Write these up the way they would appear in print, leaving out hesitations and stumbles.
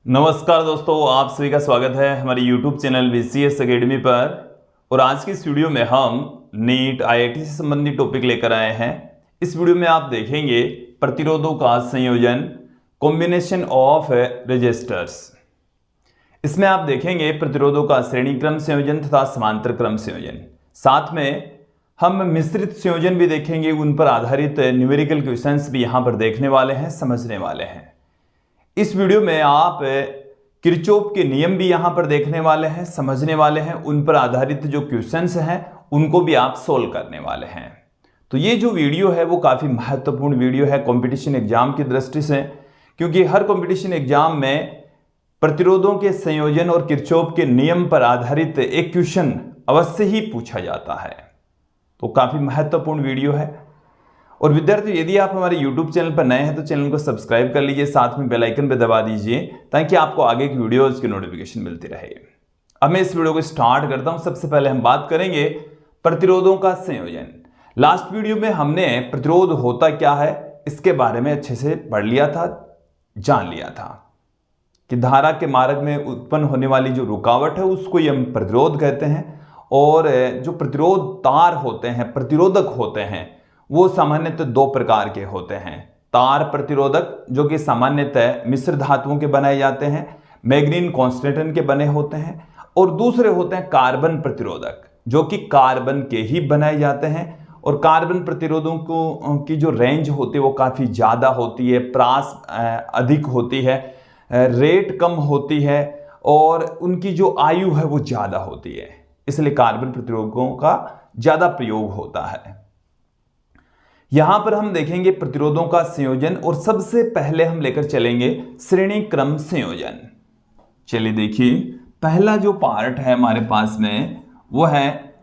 नमस्कार दोस्तों, आप सभी का स्वागत है हमारे YouTube चैनल VCS अकेडमी पर। और आज की इस वीडियो में हम नीट IIT से संबंधित टॉपिक लेकर आए हैं। इस वीडियो में आप देखेंगे प्रतिरोधों का संयोजन, कॉम्बिनेशन ऑफ रेजिस्टर्स। इसमें आप देखेंगे प्रतिरोधों का श्रेणी क्रम संयोजन तथा समांतर क्रम संयोजन। साथ में हम मिश्रित संयोजन भी देखेंगे, उन पर आधारित न्यूमेरिकल क्वेश्चंस भी यहाँ पर देखने वाले हैं, समझने वाले हैं। इस वीडियो में आप किरचॉफ के नियम भी यहां पर देखने वाले हैं, समझने वाले हैं। उन पर आधारित जो क्वेश्चंस हैं उनको भी आप सोल्व करने वाले हैं। तो ये जो वीडियो है वो काफ़ी महत्वपूर्ण वीडियो है कंपटीशन एग्जाम की दृष्टि से, क्योंकि हर कंपटीशन एग्जाम में प्रतिरोधों के संयोजन और किरचॉफ के नियम पर आधारित एक क्वेश्चन अवश्य ही पूछा जाता है। तो काफ़ी महत्वपूर्ण वीडियो है। और विद्यार्थी, यदि आप हमारे YouTube चैनल पर नए हैं तो चैनल को सब्सक्राइब कर लीजिए, साथ में बेल आइकन पर दबा दीजिए ताकि आपको आगे की वीडियोस की नोटिफिकेशन मिलती रहे। अब मैं इस वीडियो को स्टार्ट करता हूं। सबसे पहले हम बात करेंगे प्रतिरोधों का संयोजन। लास्ट वीडियो में हमने प्रतिरोध होता क्या है इसके बारे में अच्छे से पढ़ लिया था, जान लिया था कि धारा के मार्ग में उत्पन्न होने वाली जो रुकावट है उसको ही हम प्रतिरोध कहते हैं। और जो प्रतिरोध तार होते हैं, प्रतिरोधक होते हैं, वो सामान्यतः दो प्रकार के होते हैं। तार प्रतिरोधक जो कि सामान्यतः मिश्र धातुओं के बनाए जाते हैं, मैग्नीन कॉन्स्टेंटन के बने होते हैं। और दूसरे होते हैं कार्बन प्रतिरोधक जो कि कार्बन के ही बनाए जाते हैं। और कार्बन प्रतिरोधों को की जो रेंज होती है वो काफ़ी ज़्यादा होती है, प्रास अधिक होती है, रेट कम होती है और उनकी जो आयु है वो ज़्यादा होती है। इसलिए कार्बन प्रतिरोधकों का ज़्यादा प्रयोग होता है। यहां पर हम देखेंगे प्रतिरोधों का संयोजन और सबसे पहले हम लेकर चलेंगे श्रेणी क्रम संयोजन। चलिए देखिए, पहला जो पार्ट है हमारे पास में वो है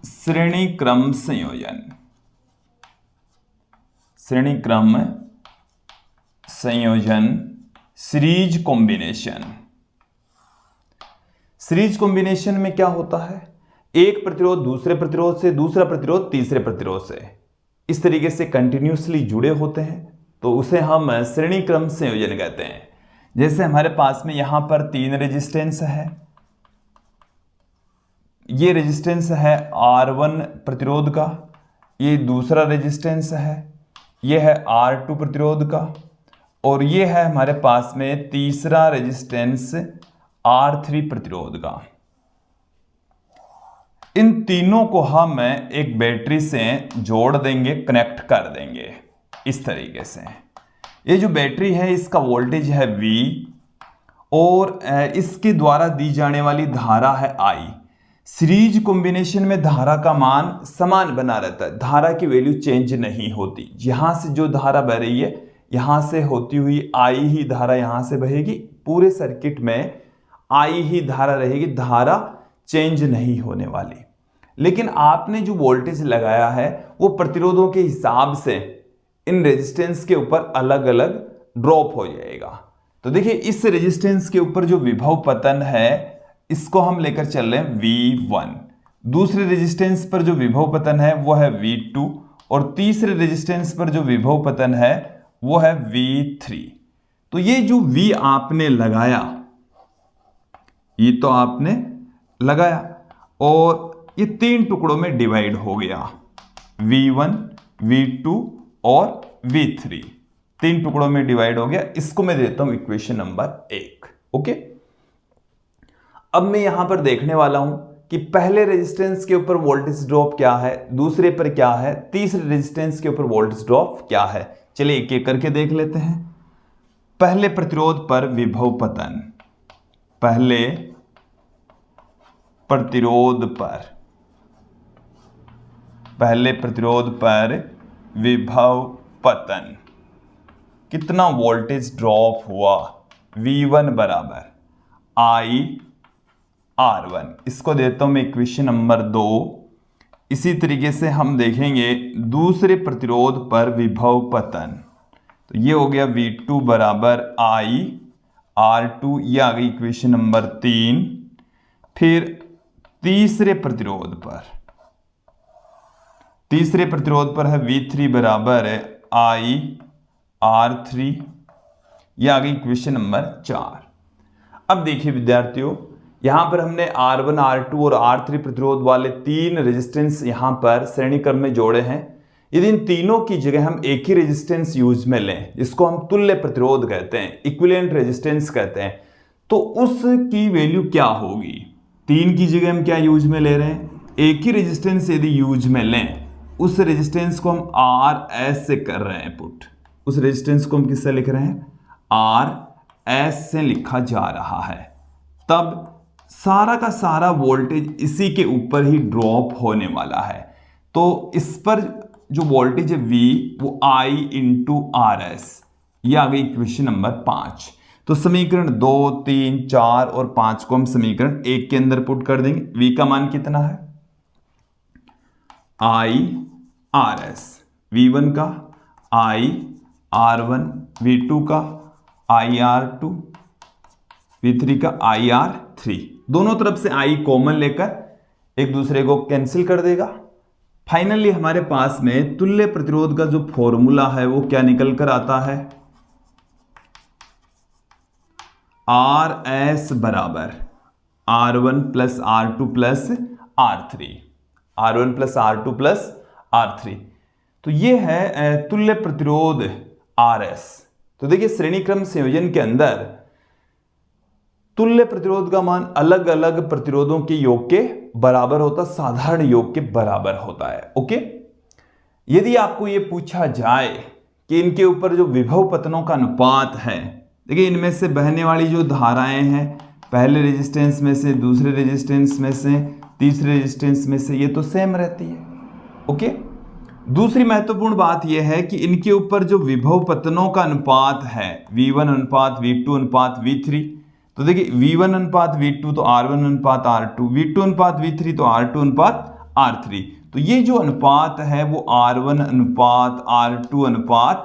श्रेणी क्रम संयोजन। श्रेणी क्रम संयोजन, सीरीज कॉम्बिनेशन। सीरीज कॉम्बिनेशन में क्या होता है? एक प्रतिरोध दूसरे प्रतिरोध से, दूसरा प्रतिरोध तीसरे प्रतिरोध से इस तरीके से कंटिन्यूसली जुड़े होते हैं, तो उसे हम श्रेणी क्रम संयोजन कहते हैं। जैसे हमारे पास में यहां पर 3 रेजिस्टेंस है। ये रेजिस्टेंस है R1 प्रतिरोध का, ये दूसरा रेजिस्टेंस है, ये है R2 प्रतिरोध का, और ये है हमारे पास में तीसरा रेजिस्टेंस R3 प्रतिरोध का। इन तीनों को हम एक बैटरी से जोड़ देंगे, कनेक्ट कर देंगे इस तरीके से। ये जो बैटरी है इसका वोल्टेज है V और इसके द्वारा दी जाने वाली धारा है I। सीरीज कॉम्बिनेशन में धारा का मान समान बना रहता है, धारा की वैल्यू चेंज नहीं होती। यहां से जो धारा बह रही है यहां से होती हुई I ही धारा यहां से बहेगी, पूरे सर्किट में I ही धारा रहेगी, धारा चेंज नहीं होने वाली। लेकिन आपने जो वोल्टेज लगाया है वो प्रतिरोधों के हिसाब से इन रेजिस्टेंस के ऊपर अलग अलग ड्रॉप हो जाएगा। तो देखिए, इस रेजिस्टेंस के ऊपर जो विभव पतन है इसको हम लेकर चल रहे हैं V1। दूसरे रेजिस्टेंस पर जो विभव पतन है वो है V2 और तीसरे रेजिस्टेंस पर जो विभव पतन है वो है V3। तो ये जो V आपने लगाया, ये तो आपने लगाया और ये 3 टुकड़ों में डिवाइड हो गया, V1, V2 और V3 3 टुकड़ों में डिवाइड हो गया। इसको मैं देता हूं इक्वेशन नंबर 1। ओके, अब मैं यहां पर देखने वाला हूं कि पहले रेजिस्टेंस के ऊपर वोल्टेज ड्रॉप क्या है, दूसरे पर क्या है, तीसरे रेजिस्टेंस के ऊपर वोल्टेज ड्रॉप क्या है। चलिए एक एक करके देख लेते हैं। पहले प्रतिरोध पर विभव पतन, पहले प्रतिरोध पर विभव पतन कितना वोल्टेज ड्रॉप हुआ? V1 बराबर I R1। इसको देता हूं मैं इक्वेशन नंबर 2। इसी तरीके से हम देखेंगे दूसरे प्रतिरोध पर विभव पतन, तो ये हो गया V2 बराबर I R2, ये आ गई इक्वेशन नंबर 3। फिर तीसरे प्रतिरोध पर है V3 बराबर I R3, ये आ गई इक्वेशन नंबर 4। अब देखिए विद्यार्थियों, यहां पर हमने R1, R2 और R3 प्रतिरोध वाले 3 रेजिस्टेंस यहां पर श्रेणी क्रम में जोड़े हैं। यदि इन तीनों की जगह हम एक ही रेजिस्टेंस यूज में लें, जिसको हम तुल्य प्रतिरोध कहते हैं, इक्विवेलेंट रेजिस्टेंस कहते हैं, तो उसकी वैल्यू क्या होगी? 3 की जगह हम क्या यूज में ले रहे हैं? एक ही रेजिस्टेंस यदि यूज में लें, उस रेजिस्टेंस को हम RS से कर रहे हैं पुट। उस रेजिस्टेंस को हम किससे लिख रहे हैं? RS से लिखा जा रहा है। तब सारा का सारा वोल्टेज इसी के ऊपर ही ड्रॉप होने वाला है। तो इस पर जो वोल्टेज है V, वो I इंटू RS, ये आ गई इक्वेशन नंबर 5। तो समीकरण 2, 3, 4 और 5 को हम समीकरण 1 के अंदर पुट कर देंगे। V का मान कितना है? I RS, V1 का I R1, V2 का I R2, V3 का I R3। दोनों तरफ से I कॉमन लेकर एक दूसरे को कैंसिल कर देगा। फाइनली हमारे पास में तुल्य प्रतिरोध का जो फॉर्मूला है वो क्या निकल कर आता है? RS बराबर R1 plus R2 plus R3, R1 plus R2 plus R3। तो ये है तुल्य प्रतिरोध RS। तो देखिए श्रेणी क्रम संयोजन के अंदर तुल्य प्रतिरोध का मान अलग अलग प्रतिरोधों के योग के बराबर होता, साधारण योग के बराबर होता है। ओके, यदि आपको यह पूछा जाए कि इनके ऊपर जो विभव पतनों का अनुपात है, देखिए इनमें से बहने वाली जो धाराएं हैं, पहले रेजिस्टेंस में से, दूसरे रेजिस्टेंस में से, तीसरे रेजिस्टेंस में से, ये तो सेम रहती है। ओके, दूसरी महत्वपूर्ण बात यह है कि इनके ऊपर जो विभव पतनों का अनुपात है, V1 अनुपात V2 अनुपात V3, तो देखिए V1 अनुपात V2 तो R1 अनुपात R2, V2 अनुपात V3 तो R2 अनुपात R3। तो ये जो अनुपात है वो R1 अनुपात R2 अनुपात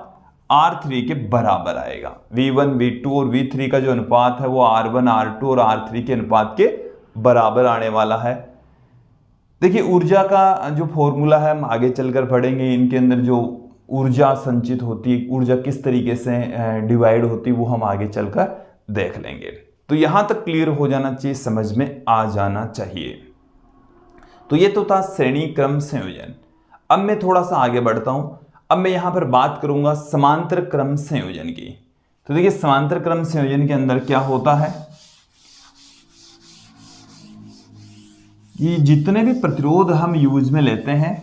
R3 के बराबर आएगा। V1, V2 और V3 का जो अनुपात है वो R1, R2 और R3 के अनुपात के बराबर आने वाला है। देखिए ऊर्जा का जो फॉर्मूला है हम आगे चलकर पढ़ेंगे। इनके अंदर जो ऊर्जा संचित होती है, ऊर्जा किस तरीके से डिवाइड होती है, वो हम आगे चलकर देख लेंगे। तो यहां तक क्लियर हो जाना चाहिए, समझ में आ जाना चाहिए। तो ये तो था श्रेणी क्रम संयोजन। अब मैं थोड़ा सा आगे बढ़ता हूं। अब मैं यहां पर बात करूंगा समांतर क्रम संयोजन की। तो देखिए समांतर क्रम संयोजन के अंदर क्या होता है कि जितने भी प्रतिरोध हम यूज में लेते हैं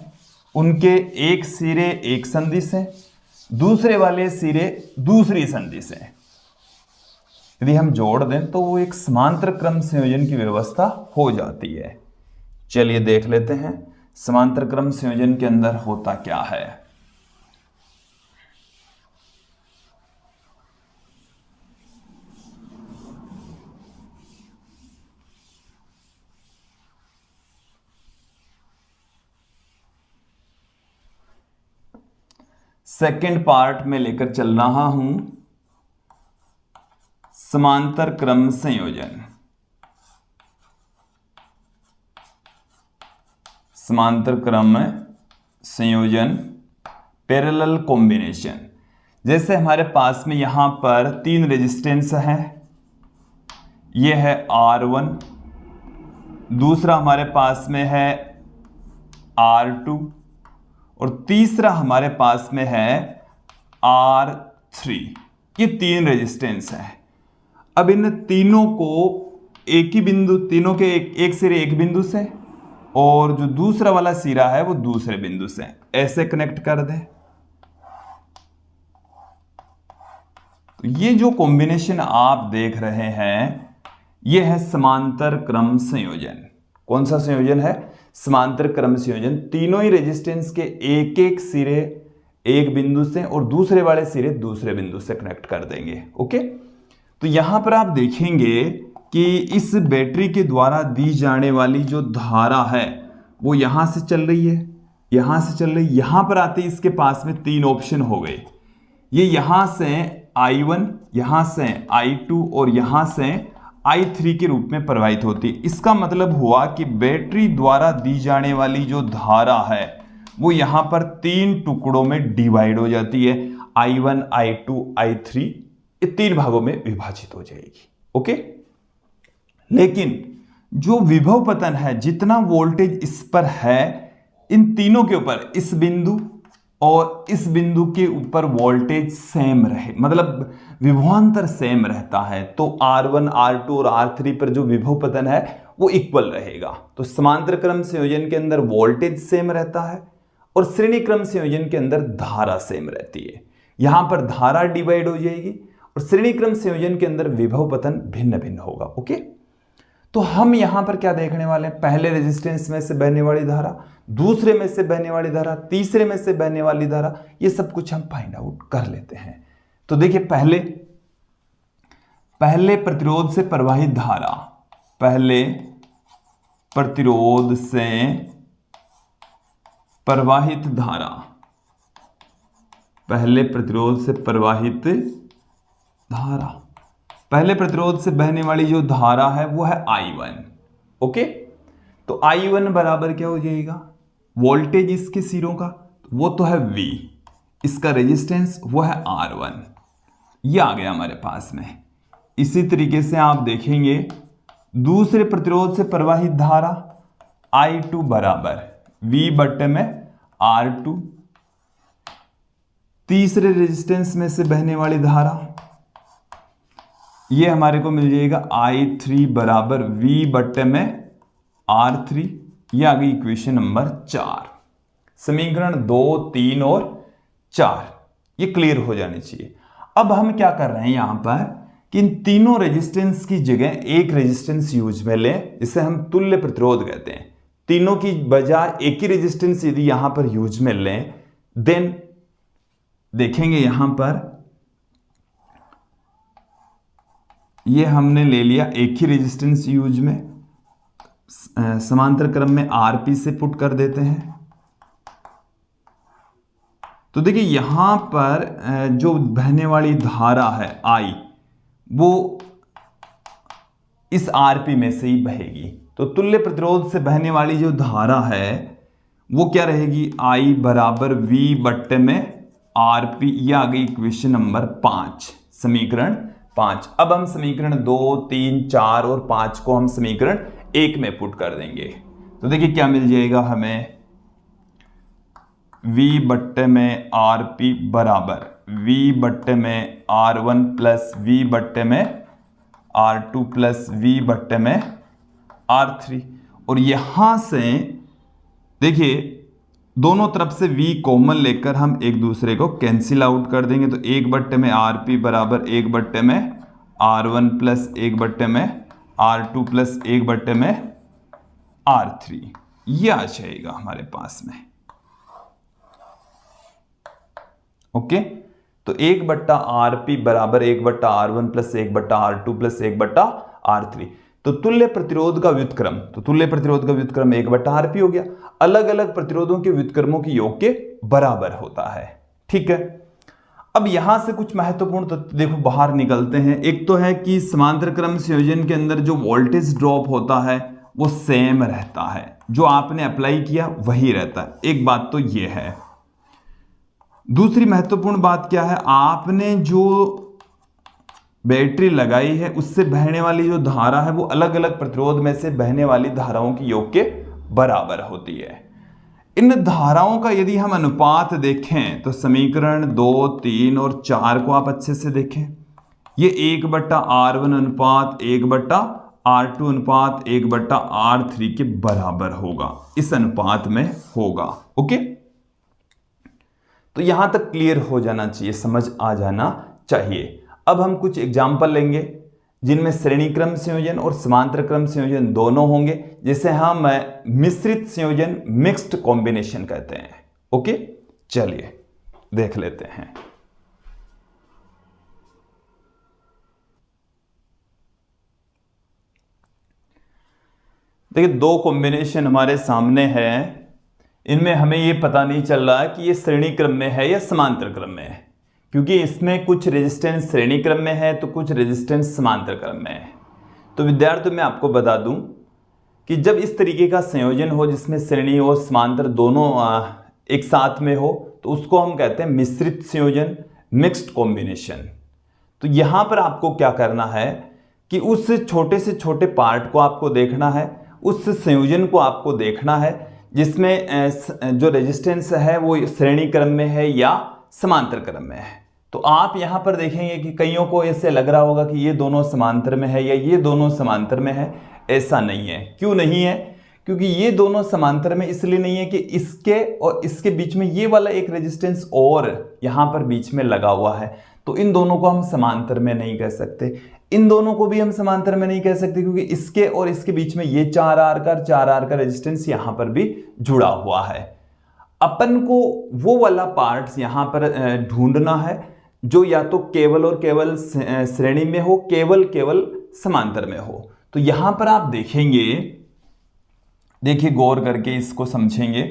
उनके एक सिरे एक संधि से, दूसरे वाले सिरे दूसरी संधि से यदि हम जोड़ दें तो वो एक समांतर क्रम संयोजन की व्यवस्था हो जाती है। चलिए देख लेते हैं समांतर क्रम संयोजन के अंदर होता क्या है। सेकंड पार्ट में लेकर चल रहा हूं समांतर क्रम संयोजन। समांतर क्रम संयोजन, पैरेलल कॉम्बिनेशन। जैसे हमारे पास में यहां पर 3 रेजिस्टेंस है, यह है R1, दूसरा हमारे पास में है R2 और तीसरा हमारे पास में है R3। ये 3 रेजिस्टेंस है। अब इन तीनों को एक ही बिंदु, तीनों के एक सिरे एक बिंदु से और जो दूसरा वाला सिरा है वो दूसरे बिंदु से ऐसे कनेक्ट कर दे। तो ये जो कॉम्बिनेशन आप देख रहे हैं ये है समांतर क्रम संयोजन। कौन सा संयोजन है? समांतर क्रम संयोजन। तीनों ही रेजिस्टेंस के एक एक सिरे एक बिंदु से और दूसरे वाले सिरे दूसरे बिंदु से कनेक्ट कर देंगे। ओके, तो यहां पर आप देखेंगे कि इस बैटरी के द्वारा दी जाने वाली जो धारा है वो यहां से चल रही है, यहां से चल रही है, यहां पर आते इसके पास में 3 ऑप्शन हो गए। ये यहां से I1, यहां से I2 और यहां से I3 के रूप में प्रवाहित होती है। इसका मतलब हुआ कि बैटरी द्वारा दी जाने वाली जो धारा है वो यहां पर 3 टुकड़ों में डिवाइड हो जाती है। I1, I2, I3 ये 3 भागों में विभाजित हो जाएगी। ओके, लेकिन जो विभव पतन है, जितना वोल्टेज इस पर है, इन तीनों के ऊपर, इस बिंदु और इस बिंदु के ऊपर वोल्टेज सेम रहे, मतलब विभवांतर सेम रहता है, तो R1, R2 और R3 पर जो विभव पतन है वो इक्वल रहेगा। तो समांतर क्रम संयोजन के अंदर वोल्टेज सेम रहता है और श्रेणी क्रम संयोजन के अंदर धारा सेम रहती है। यहां पर धारा डिवाइड हो जाएगी और श्रेणी क्रम संयोजन के अंदर विभव पतन भिन्न भिन्न होगा। ओके, तो हम यहां पर क्या देखने वाले हैं, पहले रेजिस्टेंस में से बहने वाली धारा, दूसरे में से बहने वाली धारा, तीसरे में से बहने वाली धारा, ये सब कुछ हम फाइंड आउट कर लेते हैं। तो देखिए, पहले प्रतिरोध से प्रवाहित धारा, पहले प्रतिरोध से प्रवाहित धारा, पहले प्रतिरोध से प्रवाहित धारा, पहले प्रतिरोध से बहने वाली जो धारा है वो है I1। ओके, तो I1 बराबर क्या हो जाएगा, वोल्टेज इसके सिरों का वो तो है V, इसका रेजिस्टेंस वो है R1, ये आ गया हमारे पास में। इसी तरीके से आप देखेंगे दूसरे प्रतिरोध से प्रवाहित धारा I2 बराबर V बट्टे में R2, तीसरे रेजिस्टेंस में से बहने वाली धारा ये हमारे को मिल जाएगा I3 बराबर V बट्टे में R3। ये आ गई इक्वेशन नंबर 4। समीकरण 2, 3 और 4 ये क्लियर हो जानी चाहिए। अब हम क्या कर रहे हैं यहां पर कि इन तीनों रेजिस्टेंस की जगह एक रेजिस्टेंस यूज में लें, इसे हम तुल्य प्रतिरोध कहते हैं। तीनों की बजाय एक ही रेजिस्टेंस यदि यहां पर यूज में लें, देन देखेंगे यहां पर ये हमने ले लिया एक ही रेजिस्टेंस यूज में, समांतर क्रम में आरपी से पुट कर देते हैं। तो देखिए यहां पर जो बहने वाली धारा है आई, वो इस आरपी में से ही बहेगी। तो तुल्य प्रतिरोध से बहने वाली जो धारा है वो क्या रहेगी, आई बराबर वी बट्टे में आरपी। ये आ गई इक्वेशन नंबर 5, समीकरण 5। अब हम समीकरण 2, 3, 4 और 5 को हम समीकरण 1 में पुट कर देंगे। तो देखिए क्या मिल जाएगा हमें, V बट्टे में RP बराबर V बट्टे में R1 प्लस V बट्टे में R2 प्लस V बट्टे में R3। और यहां से देखिए दोनों तरफ से V कॉमन लेकर हम एक दूसरे को कैंसिल आउट कर देंगे। तो 1 बट्टे में RP बराबर 1 बट्टे में R1 प्लस 1 बट्टे में R2 प्लस 1 बट्टे में R3, यह आ जाएगा हमारे पास में। ओके, तो 1 बट्टा RP बराबर 1 बट्टा R1 प्लस 1 बट्टा R2 प्लस 1 बट्टा R3। तो तुल्य प्रतिरोध का व्युत्क्रम, तो तुल्य प्रतिरोध का व्युत्क्रम 1 बट्टा RP हो गया। अलग अलग प्रतिरोधों के व्युत्क्रमों की योग के बराबर होता है। ठीक है, अब यहां से कुछ महत्वपूर्ण तथ्य देखो बाहर निकलते हैं। एक तो है कि समांतर क्रम संयोजन के अंदर जो वोल्टेज ड्रॉप होता है वो सेम रहता है, जो आपने अप्लाई किया वही रहता है। एक बात तो ये है। दूसरी महत्वपूर्ण बात क्या है, आपने जो बैटरी लगाई है उससे बहने वाली जो धारा है वो अलग अलग प्रतिरोध में से बहने वाली धाराओं की योग के बराबर होती है। इन धाराओं का यदि हम अनुपात देखें तो समीकरण 2, 3 और 4 को आप अच्छे से देखें, ये 1 बट्टा R1 अनुपात 1 बट्टा R2 अनुपात 1 बट्टा R3 के बराबर होगा, इस अनुपात में होगा। ओके, तो यहां तक क्लियर हो जाना चाहिए, समझ आ जाना चाहिए। अब हम कुछ एग्जाम्पल लेंगे जिनमें श्रेणी क्रम संयोजन और समांतर क्रम संयोजन दोनों होंगे, जिसे हम मिश्रित संयोजन, मिक्स्ड कॉम्बिनेशन कहते हैं। ओके, चलिए देख लेते हैं। देखिए दो कॉम्बिनेशन हमारे सामने है, इनमें हमें यह पता नहीं चल रहा है कि ये श्रेणी क्रम में है या समांतर क्रम में है, क्योंकि इसमें कुछ रेजिस्टेंस श्रेणी क्रम में है तो कुछ रेजिस्टेंस समांतर क्रम में है। तो विद्यार्थियों मैं आपको बता दूं कि जब इस तरीके का संयोजन हो जिसमें श्रेणी और समांतर दोनों एक साथ में हो तो उसको हम कहते हैं मिश्रित संयोजन, मिक्स्ड कॉम्बिनेशन। तो यहां पर आपको क्या करना है कि उस छोटे से छोटे पार्ट को आपको देखना है, उस संयोजन को आपको देखना है जिसमें जो रेजिस्टेंस है वो श्रेणी क्रम में है या समांतर क्रम में है। तो आप यहाँ पर देखेंगे कि कईयों को ऐसे लग रहा होगा कि ये दोनों समांतर में है या ये दोनों समांतर में है। ऐसा नहीं है। क्यों नहीं है? क्योंकि ये दोनों समांतर में इसलिए नहीं है कि इसके और इसके बीच में ये वाला एक रेजिस्टेंस और यहाँ पर बीच में लगा हुआ है, तो इन दोनों को हम समांतर में नहीं कह सकते। इन दोनों को भी हम समांतर में नहीं कह सकते क्योंकि इसके और इसके बीच में ये 4R का रेजिस्टेंस यहाँ पर भी जुड़ा हुआ है। अपन को वो वाला पार्ट्स यहाँ पर ढूंढना है जो या तो केवल और केवल श्रेणी में हो, केवल समांतर में हो। तो यहां पर आप देखेंगे, देखिए गौर करके इसको समझेंगे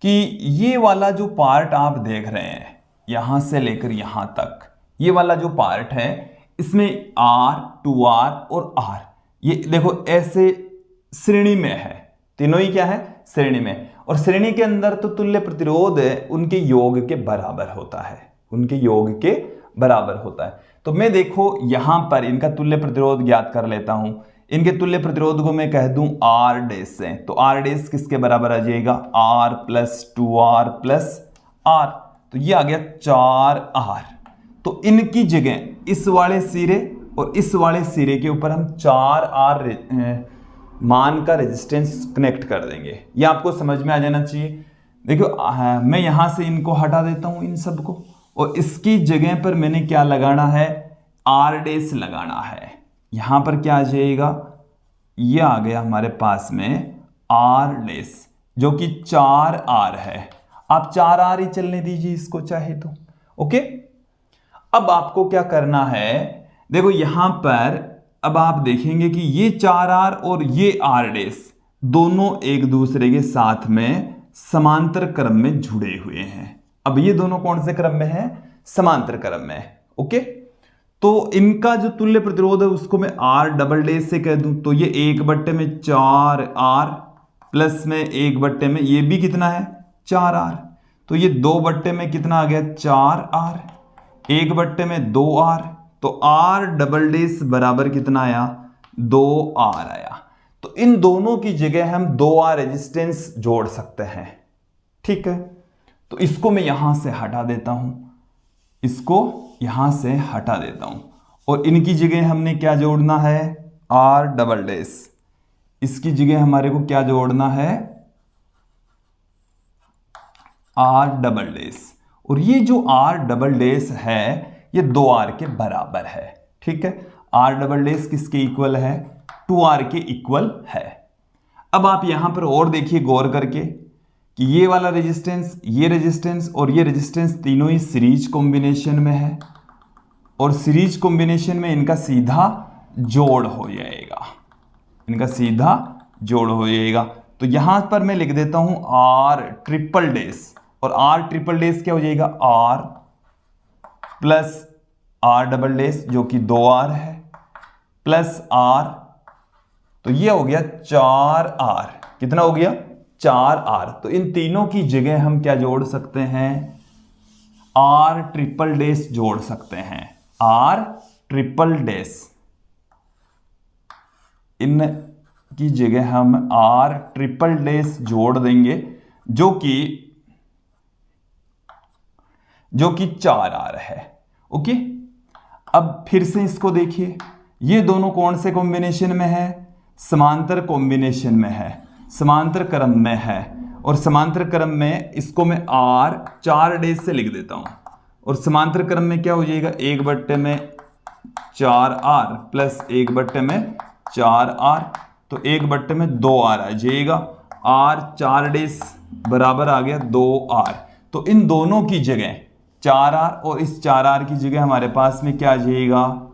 कि ये वाला जो पार्ट आप देख रहे हैं यहां से लेकर यहां तक, ये वाला जो पार्ट है इसमें R, 2R और R, ये देखो ऐसे श्रेणी में है। तीनों ही क्या है? श्रेणी में। और श्रेणी के अंदर तो तुल्य प्रतिरोध उनके योग के बराबर होता है, उनके योग के बराबर होता है। तो मैं देखो यहां पर इनका तुल्य प्रतिरोध ज्ञात कर लेता हूं। इनके तुल्य प्रतिरोध को मैं कह दूं R डैश से, तो R डैश किसके बराबर आ जाएगा? R plus 2R plus R, तो ये आ गया 4R। तो इनकी जगह इस वाले सिरे और इस वाले सिरे के ऊपर हम 4R मान का रेजिस्टेंस कनेक्ट कर देंगे। ये आपको समझ में आ जाना चाहिए। देखो मैं यहां से इनको हटा देता हूं इन सबको, और इसकी जगह पर मैंने क्या लगाना है? R डैश लगाना है। यहां पर क्या आ जाएगा? ये आ गया हमारे पास में R डैश जो कि 4R है। आप 4R ही चलने दीजिए इसको चाहे तो। ओके, अब आपको क्या करना है? देखो यहां पर अब आप देखेंगे कि ये 4R और ये R डैश दोनों एक दूसरे के साथ में समांतर क्रम में जुड़े हुए हैं। अब ये दोनों कौन से क्रम में है? समांतर क्रम में। ओके, तो इनका जो तुल्य प्रतिरोध है उसको मैं R डबल डैश से कह दूं, तो ये 1/में 4R प्लस में 1/में ये भी कितना है? 4R। तो ये 2/में कितना आ गया? 4R, 1/में 2R, तो R डबल डैश बराबर कितना आया? 2R आया। तो इन दोनों की जगह हम 2R रेजिस्टेंस जोड़ सकते हैं। ठीक है, तो इसको मैं यहां से हटा देता हूं, इसको यहां से हटा देता हूं, और इनकी जगह हमने क्या जोड़ना है? R double dash. इसकी जगह हमारे को क्या जोड़ना है? R double dash. और ये जो R डबल डैश है ये 2R के बराबर है। ठीक है, R डबल डैश किसके इक्वल है? 2R के इक्वल है। अब आप यहां पर और देखिए गौर करके कि ये वाला रेजिस्टेंस, ये रेजिस्टेंस और ये रेजिस्टेंस तीनों ही सीरीज कॉम्बिनेशन में है, और सीरीज कॉम्बिनेशन में इनका सीधा जोड़ हो जाएगा, इनका सीधा जोड़ हो जाएगा। तो यहां पर मैं लिख देता हूं R ट्रिपल डैश, और R ट्रिपल डैश क्या हो जाएगा? R plus R double dash जो कि 2R है प्लस R, तो ये हो गया 4R। कितना हो गया? 4R। तो इन तीनों की जगह हम क्या जोड़ सकते हैं? R ट्रिपल डैश जोड़ सकते हैं। R ट्रिपल डैश, इन की जगह हम R ट्रिपल डैश जोड़ देंगे जो कि 4R है। ओके, अब फिर से इसको देखिए, ये दोनों कौन से कॉम्बिनेशन में है? समांतर कॉम्बिनेशन में है, समांतर क्रम में है। और समांतर क्रम में इसको मैं R 4 डैश से लिख देता हूं, और समांतर क्रम में क्या हो जाएगा? 1/में 4R प्लस 1/में 4R, तो 1/में 2R आ जाएगा। R 4 डैश बराबर आ गया 2R। तो इन दोनों की जगह 4R और इस 4R की जगह हमारे पास में क्या आ जाएगा?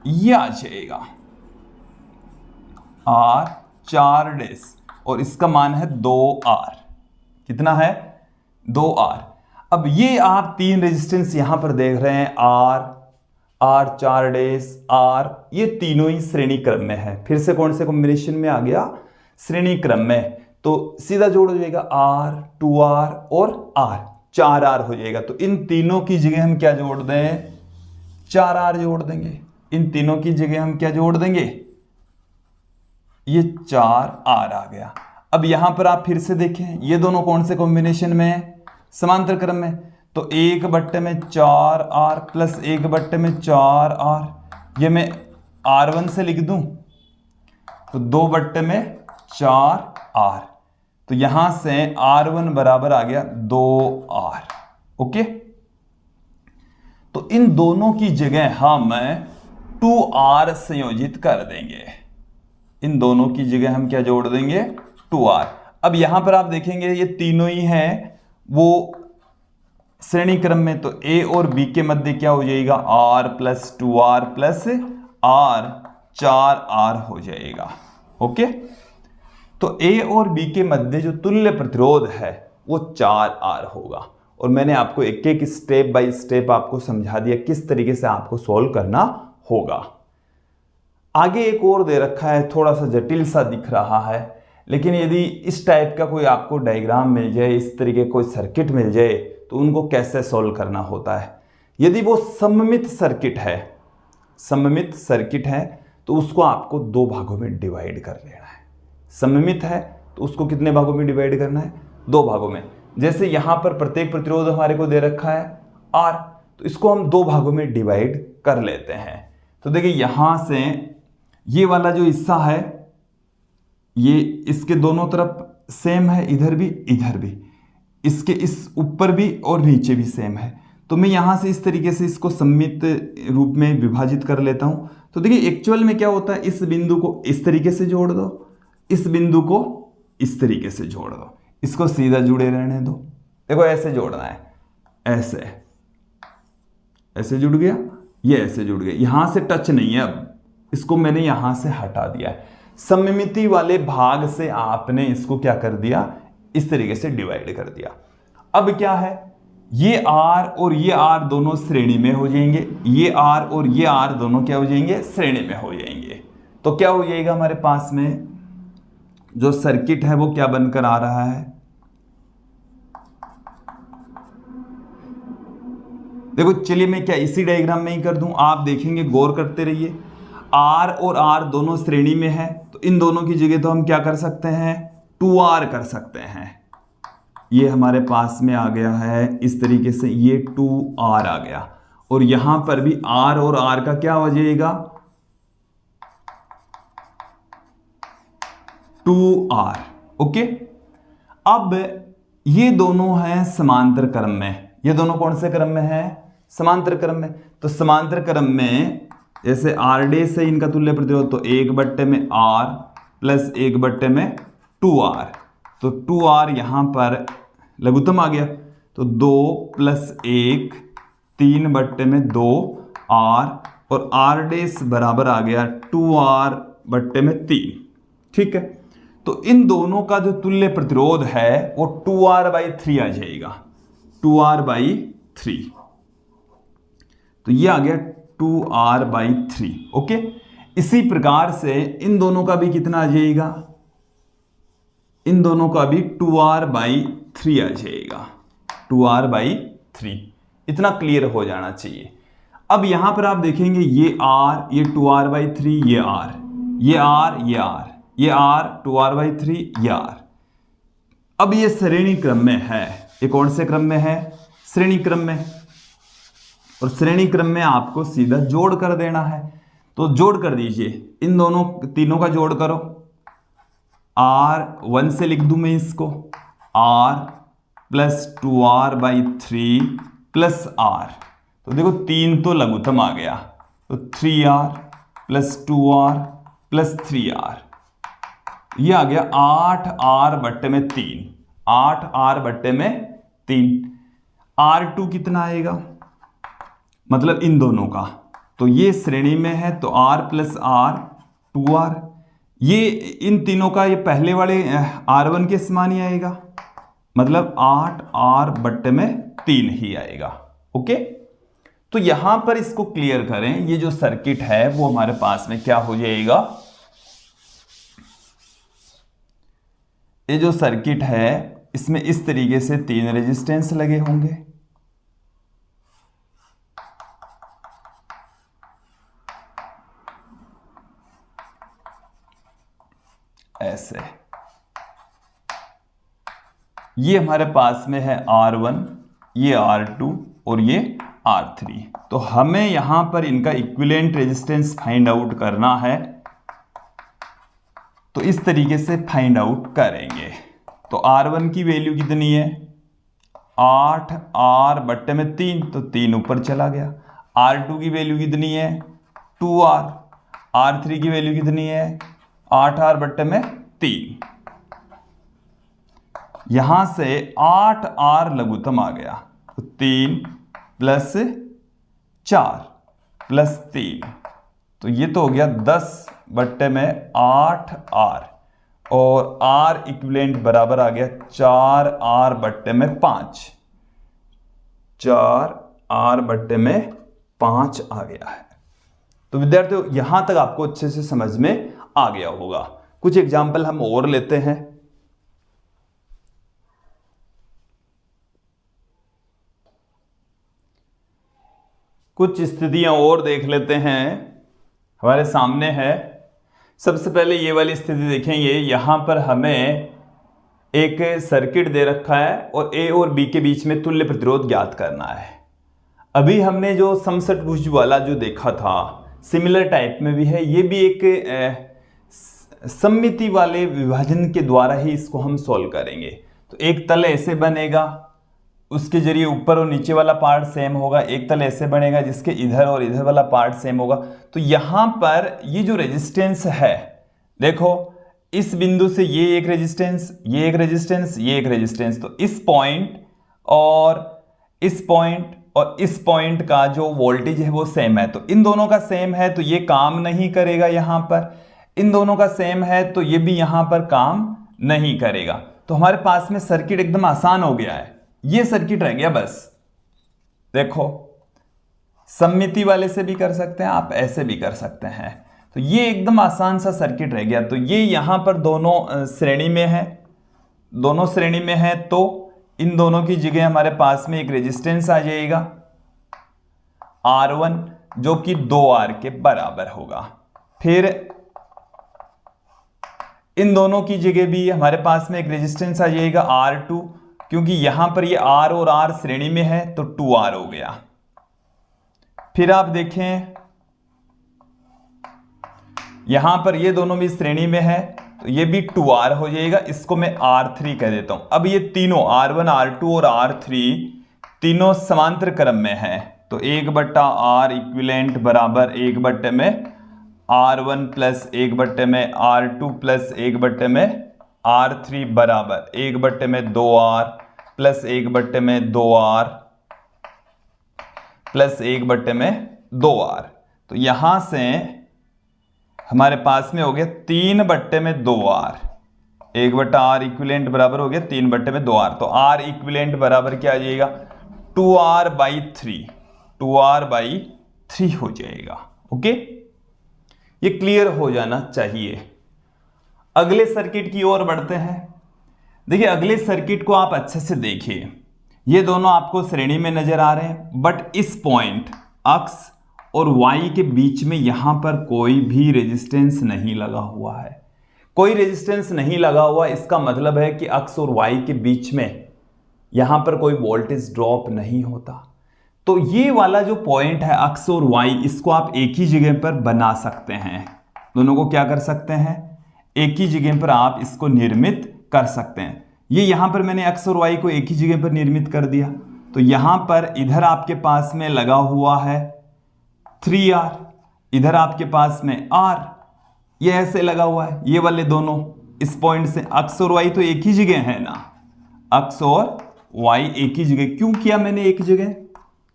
ये आ जाएगा R 4 डैश, और इसका मान है 2R। कितना है? 2R। अब ये आप तीन रेजिस्टेंस यहां पर देख रहे हैं, R 4 डैश, R, ये तीनों ही श्रेणी क्रम में है। फिर से कौन से कॉम्बिनेशन में आ गया? श्रेणी क्रम में। तो सीधा जोड़ हो जाएगा R 2R और R 4R हो जाएगा। तो इन तीनों की जगह हम क्या जोड़ दें? 4R जोड़ देंगे। इन तीनों की जगह हम क्या जोड़ देंगे, ये 4R आ गया। अब यहां पर आप फिर से देखें, ये दोनों कौन से कॉम्बिनेशन में है, समांतर क्रम में। तो 1/4R प्लस 1/4R, ये मैं R1 से लिख दूं तो 2/4R, तो यहां से R1 बराबर आ गया 2R। ओके, तो इन दोनों की जगह हम 2R संयोजित कर देंगे। इन दोनों की जगह हम क्या जोड़ देंगे, 2R। अब यहां पर आप देखेंगे ये तीनों ही हैं वो श्रेणी क्रम में, तो A और B के मध्य क्या हो जाएगा, R plus 2R plus R, 4R हो जाएगा। ओके, तो A और B के मध्य जो तुल्य प्रतिरोध है वो 4R होगा। और मैंने आपको एक एक स्टेप बाय स्टेप आपको समझा दिया किस तरीके से आपको सॉल्व करना होगा। आगे एक और दे रखा है, थोड़ा सा जटिल सा दिख रहा है, लेकिन यदि इस टाइप का कोई आपको डायग्राम मिल जाए, इस तरीके कोई सर्किट मिल जाए, तो उनको कैसे सॉल्व करना होता है। यदि वो सममित सर्किट है, सममित सर्किट है तो उसको आपको दो भागों में डिवाइड कर लेना है। सममित है तो उसको कितने भागों में डिवाइड करना है, दो भागों में। जैसे यहां पर प्रत्येक प्रतिरोध हमारे को दे रखा है R, तो इसको हम दो भागों में डिवाइड कर लेते हैं। तो देखिए यहां से ये वाला जो हिस्सा है ये इसके दोनों तरफ सेम है, इधर भी, इसके इस ऊपर भी और नीचे भी सेम है। तो मैं यहां से इस तरीके से इसको सममित रूप में विभाजित कर लेता हूं। तो देखिए एक्चुअल में क्या होता है, इस बिंदु को इस तरीके से जोड़ दो, इस बिंदु को इस तरीके से जोड़ दो, इसको सीधा जुड़े रहने दो। देखो ऐसे जोड़ना है, ऐसे जुड़ गया, ये ऐसे जुड़ गया, यहां से टच नहीं है। अब इसको मैंने यहां से हटा दिया है। सममिति वाले भाग से आपने इसको क्या कर दिया, इस तरीके से डिवाइड कर दिया। अब क्या है, ये R और ये R दोनों श्रेणी में हो जाएंगे, ये R और ये R दोनों क्या हो जाएंगे, श्रेणी में हो जाएंगे। तो क्या हो जाएगा, हमारे पास में जो सर्किट है वो क्या बनकर आ रहा है, देखो चलिए मैं क्या इसी डायग्राम में ही कर दूं, आप देखेंगे, गौर करते रहिए। R और R दोनों श्रेणी में है, तो इन दोनों की जगह तो हम क्या कर सकते हैं, 2R कर सकते हैं। ये हमारे पास में आ गया है इस तरीके से, ये 2R आ गया। और यहां पर भी R और R का क्या हो जाएगा, 2R। ओके, अब ये दोनों हैं समांतर क्रम में, ये दोनों कौन से क्रम में है, समांतर क्रम में। तो समांतर क्रम में जैसे R' से इनका तुल्य प्रतिरोध, तो 1/R प्लस 1/2R, तो 2R यहां पर लघुत्तम आ गया, तो 2 + 1 3/2R, और R' बराबर आ गया 2R/3। ठीक है, तो इन दोनों का जो तुल्य प्रतिरोध है वो 2R/3 आ जाएगा, 2R/3। तो ये आ गया 2R/3। ओके, इसी प्रकार से इन दोनों का भी कितना आ जाएगा, इन दोनों का भी 2R/3 आ जाएगा, 2R/3। इतना क्लियर हो जाना चाहिए। अब यहां पर आप देखेंगे ये R, ये 2R/3, ये R, ये R, ये R, ये R, 2R/3, ये R। अब ये श्रेणी क्रम में है, ये कौन से क्रम में है, श्रेणी क्रम में। और श्रेणी क्रम में आपको सीधा जोड़ कर देना है, तो जोड़ कर दीजिए, इन दोनों तीनों का जोड़ करो। R1 से लिख दूं मैं इसको, R plus 2R/3 plus R, तो देखो 3 तो लघुत्तम आ गया, तो 3R plus 2R plus 3R, ये आ गया 8R/3, 8R/3। R2 कितना आएगा, मतलब इन दोनों का, तो ये श्रेणी में है तो R प्लस R 2R, ये इन तीनों का ये पहले वाले R1 के समान ही आएगा, मतलब 8R/3 ही आएगा। ओके, तो यहां पर इसको क्लियर करें, ये जो सर्किट है वो हमारे पास में क्या हो जाएगा, ये जो सर्किट है इसमें इस तरीके से 3 रेजिस्टेंस लगे होंगे, ऐसे। ये हमारे पास में है R1, ये R2 और ये R3। तो हमें यहां पर इनका इक्विवेलेंट रेजिस्टेंस फाइंड आउट करना है, तो इस तरीके से फाइंड आउट करेंगे। तो R1 की वैल्यू कितनी है 8R बट्टे में 3, तो 3 ऊपर चला गया। R2 की वैल्यू कितनी है 2R। R3 की वैल्यू कितनी है 8R बट्टे में 3। यहां से 8R लघुत्तम आ गया, तो 3 प्लस 4 प्लस 3, तो ये तो हो गया 10 बट्टे में 8R, और R इक्विवेलेंट बराबर आ गया 4R बट्टे में 5। 4R बट्टे में 5 आ गया है। तो विद्यार्थियों यहां तक आपको अच्छे से समझ में आ गया होगा। कुछ एग्जाम्पल हम और लेते हैं। कुछ स्थितियां और देख लेते हैं, हमारे सामने है। सबसे पहले ये वाली स्थिति देखेंगे। यहां पर हमें एक सर्किट दे रखा है और ए और बी के बीच में तुल्य प्रतिरोध ज्ञात करना है। अभी हमने जो समषटभुज वाला जो देखा था, सिमिलर टाइप में भी है, ये भी एक सममिति वाले विभाजन के द्वारा ही इसको हम सॉल्व करेंगे। तो एक तल ऐसे बनेगा, उसके जरिए ऊपर और नीचे वाला पार्ट सेम होगा। एक तल ऐसे बनेगा जिसके इधर और इधर वाला पार्ट सेम होगा। तो यहां पर ये जो रेजिस्टेंस है, देखो इस बिंदु से ये एक रेजिस्टेंस, ये एक रेजिस्टेंस, ये एक रेजिस्टेंस, तो इस पॉइंट और इस पॉइंट और इस पॉइंट का जो वोल्टेज है वो सेम है। तो इन दोनों का सेम है तो ये काम नहीं करेगा यहां पर। इन दोनों का सेम है तो ये भी यहां पर काम नहीं करेगा। तो हमारे पास में सर्किट एकदम आसान हो गया है। ये सर्किट रह गया बस। देखो सममिति वाले से भी कर सकते हैं आप, ऐसे भी कर सकते हैं। तो ये एकदम आसान सा सर्किट रह गया। तो ये यहां पर दोनों श्रेणी में है, दोनों श्रेणी में है, तो इन दोनों की जगह हमारे पास में एक रेजिस्टेंस आ जाएगा R1 जो कि 2R के बराबर होगा। फिर इन दोनों की जगह भी हमारे पास में एक रेजिस्टेंस आ जाएगा R2, क्योंकि यहां पर ये R और R श्रेणी में है तो 2R हो गया। फिर आप देखें यहां पर ये दोनों भी श्रेणी में है तो ये भी 2R हो जाएगा। इसको मैं R3 कह देता हूं। अब ये तीनों R1, R2 और R3 तीनों समांतर क्रम में है, तो 1/R इक्विवेलेंट बराबर 1/में R1 plus 1/में R2 plus 1/में R3 बराबर 1/में 2R plus 1/में 2R plus 1/में 2R। तो यहां से हमारे पास में हो गया 3/में 2R। 1/R इक्विवेलेंट बराबर हो गया 3/में 2R। तो R इक्विवेलेंट बराबर क्या आ जाएगा 2R/3। 2R/3 हो जाएगा। ओके, ये क्लियर हो जाना चाहिए। अगले सर्किट की ओर बढ़ते हैं। देखिए अगले सर्किट को आप अच्छे से देखिए। ये दोनों आपको श्रेणी में नजर आ रहे हैं, बट इस पॉइंट X और Y के बीच में यहां पर कोई भी रेजिस्टेंस नहीं लगा हुआ है। कोई रेजिस्टेंस नहीं लगा हुआ, इसका मतलब है कि X और Y के बीच में यहां पर कोई वोल्टेज ड्रॉप नहीं होता। तो ये वाला जो पॉइंट है X और Y, इसको आप एक ही जगह पर बना सकते हैं। दोनों को क्या कर सकते हैं, एक ही जगह पर आप इसको निर्मित कर सकते हैं। ये यहां पर मैंने X और Y को एक ही जगह पर निर्मित कर दिया। तो यहां पर इधर आपके पास में लगा हुआ है 3R, इधर आपके पास में R, ये ऐसे लगा हुआ है। ये वाले दोनों इस पॉइंट से X और Y तो एक ही जगह है ना, X और Y एक ही जगह। क्यों किया मैंने एक जगह,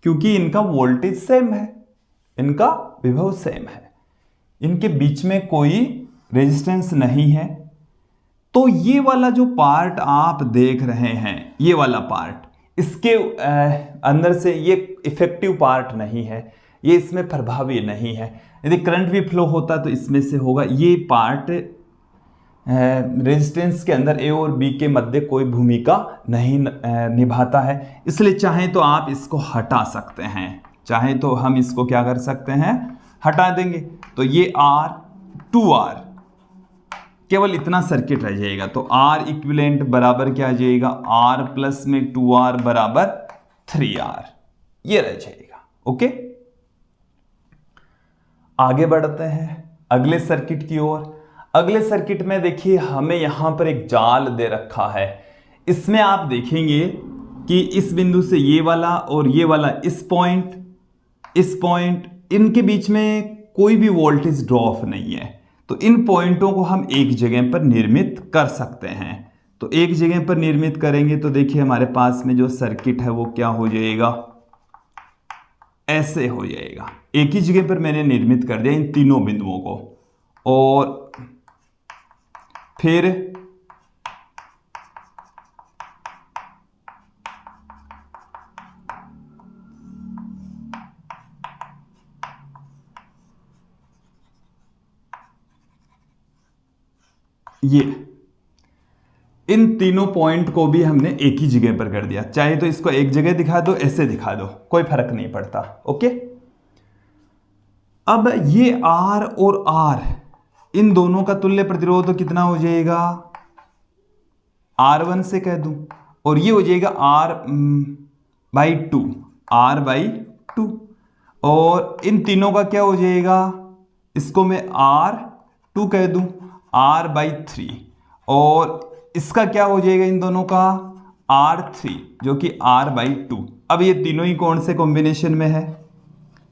क्योंकि इनका वोल्टेज सेम है, इनका विभव सेम है, इनके बीच में कोई रेजिस्टेंस नहीं है। तो ये वाला जो पार्ट आप देख रहे हैं, ये वाला पार्ट, इसके अंदर से ये इफेक्टिव पार्ट नहीं है, ये इसमें प्रभावी नहीं है। यदि करंट भी फ्लो होता तो इसमें से होगा। ये पार्ट रेजिस्टेंस के अंदर ए और बी के मध्य कोई भूमिका नहीं निभाता है। इसलिए चाहे तो आप इसको हटा सकते हैं, चाहे तो हम इसको क्या कर सकते हैं, हटा देंगे। तो ये R 2R, केवल इतना सर्किट रह जाएगा। तो R इक्विवेलेंट बराबर क्या आ जाएगा, R प्लस में 2R बराबर 3R, ये रह जाएगा। ओके, आगे बढ़ते हैं अगले सर्किट की ओर। अगले सर्किट में देखिए हमें यहां पर एक जाल दे रखा है। इसमें आप देखेंगे कि इस बिंदु से ये वाला और ये वाला इस पॉइंट इनके बीच में कोई भी वोल्टेज ड्रॉप नहीं है। तो इन पॉइंटों को हम एक जगह पर निर्मित कर सकते हैं। तो एक जगह पर निर्मित करेंगे तो देखिए हमारे पास में जो सर्किट है वो क्या हो जाएगा, ऐसे हो जाएगा। एक ही जगह पर मैंने निर्मित कर दिया इन तीनों बिंदुओं को, और फिर ये इन तीनों पॉइंट को भी हमने एक ही जगह पर कर दिया। चाहे तो इसको एक जगह दिखा दो, ऐसे दिखा दो, कोई फर्क नहीं पड़ता। ओके, अब ये R और R इन दोनों का तुल्य प्रतिरोध तो कितना हो जाएगा, R1 से कह दूं, और ये हो जाएगा R/2, R/2। और इन तीनों का क्या हो जाएगा, इसको मैं R2 कह दूं, R/3, और इसका क्या हो जाएगा इन दोनों का, R3 जो कि R/2। अब ये तीनों ही कौन से कॉम्बिनेशन में है,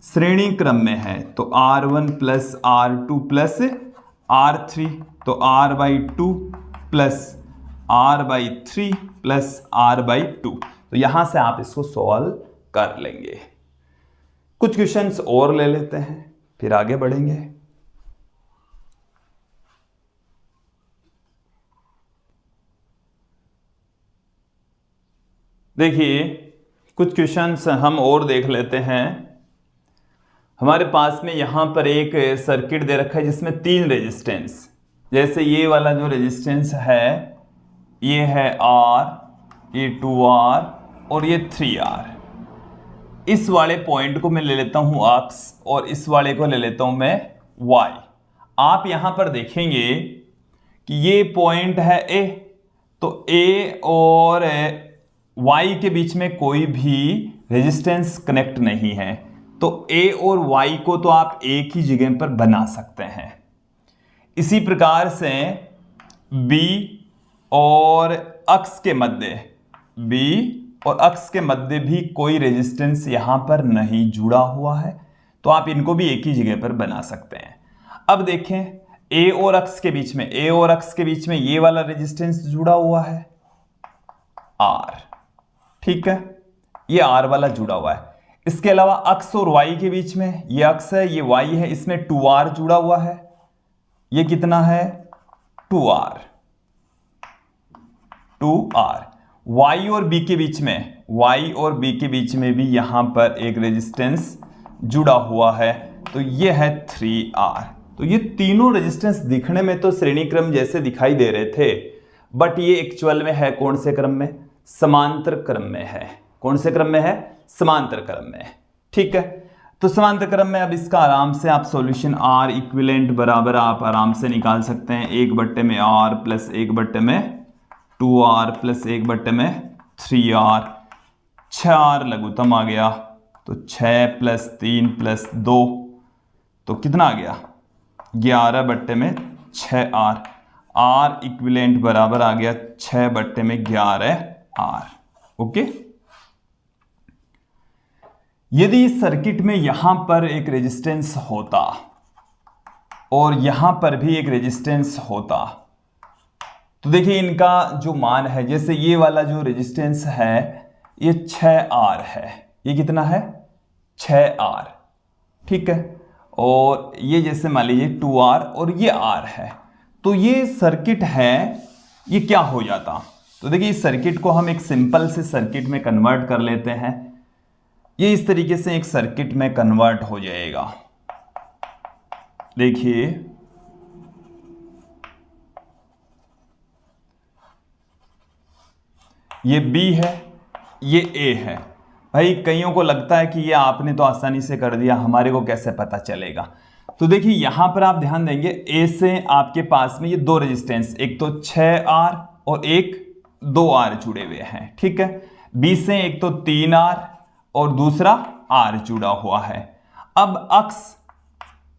श्रेणी क्रम में है। तो R1 plus R2 plus R3, तो R/2 plus R/3 plus R/2। तो यहां से आप इसको सॉल्व कर लेंगे। कुछ क्वेश्चंस और ले लेते हैं, फिर आगे बढ़ेंगे। देखिए कुछ क्वेश्चंस हम और देख लेते हैं। हमारे पास में यहां पर एक सर्किट दे रखा है जिसमें 3 रेजिस्टेंस, जैसे ये वाला जो रेजिस्टेंस है ये है R, ये 2R और ये 3R। इस वाले पॉइंट को मैं ले लेता हूं X और इस वाले को ले लेता हूं मैं Y। आप यहां पर देखेंगे कि ये पॉइंट है A, तो A और Y के बीच में कोई भी रेजिस्टेंस कनेक्ट नहीं है। तो A और Y को तो आप एक ही जगह पर बना सकते हैं। इसी प्रकार से B और X के मध्य भी कोई रेजिस्टेंस यहां पर नहीं जुड़ा हुआ है, तो आप इनको भी एक ही जगह पर बना सकते हैं। अब देखें A और X के बीच में ये वाला रेजिस्टेंस जुड़ा हुआ है R, ठीक है, ये R वाला जुड़ा हुआ है। इसके अलावा X और Y के बीच में, ये X है ये Y है, इसमें 2R जुड़ा हुआ है। ये कितना है 2R। Y और B के बीच में भी यहां पर एक रेजिस्टेंस जुड़ा हुआ है, तो ये है 3R। तो ये तीनों रेजिस्टेंस दिखने में तो श्रेणी क्रम जैसे दिखाई दे रहे थे, बट ये एक्चुअल में है कौन से क्रम में, समांतर क्रम में है। कौन से क्रम में है, समांतर क्रम में। ठीक है, तो समांतर क्रम में अब इसका आराम से आप सॉल्यूशन R इक्विवेलेंट बराबर आप आराम से निकाल सकते हैं। 1/R plus 1/2R plus 1/3R, 6R लघुत्तम आ गया, तो 6 प्लस 3 प्लस 2, तो कितना आ गया 11/6R। R इक्विवेलेंट बराबर आ गया 6/11R। ओके, यदि इस सर्किट में यहां पर एक रेजिस्टेंस होता और यहां पर भी एक रेजिस्टेंस होता, तो देखिए इनका जो मान है, जैसे ये वाला जो रेजिस्टेंस है ये 6R है, ये कितना है 6R, ठीक है, और ये जैसे मान लीजिए 2R और ये R है, तो ये सर्किट है, ये क्या हो जाता। तो देखिए इस सर्किट को हम एक सिंपल से सर्किट में कन्वर्ट कर लेते हैं। ये इस तरीके से एक सर्किट में कन्वर्ट हो जाएगा। देखिए ये B है, ये A है। भाई कईयों को लगता है कि ये आपने तो आसानी से कर दिया, हमारे को कैसे पता चलेगा। तो देखिए यहां पर आप ध्यान देंगे ए से आपके पास में ये दो रेजिस्टेंस, एक तो 6R और एक 2R जुड़े हुए हैं, ठीक है। बी से एक तो 3R और दूसरा R जुड़ा हुआ है। अब अक्स,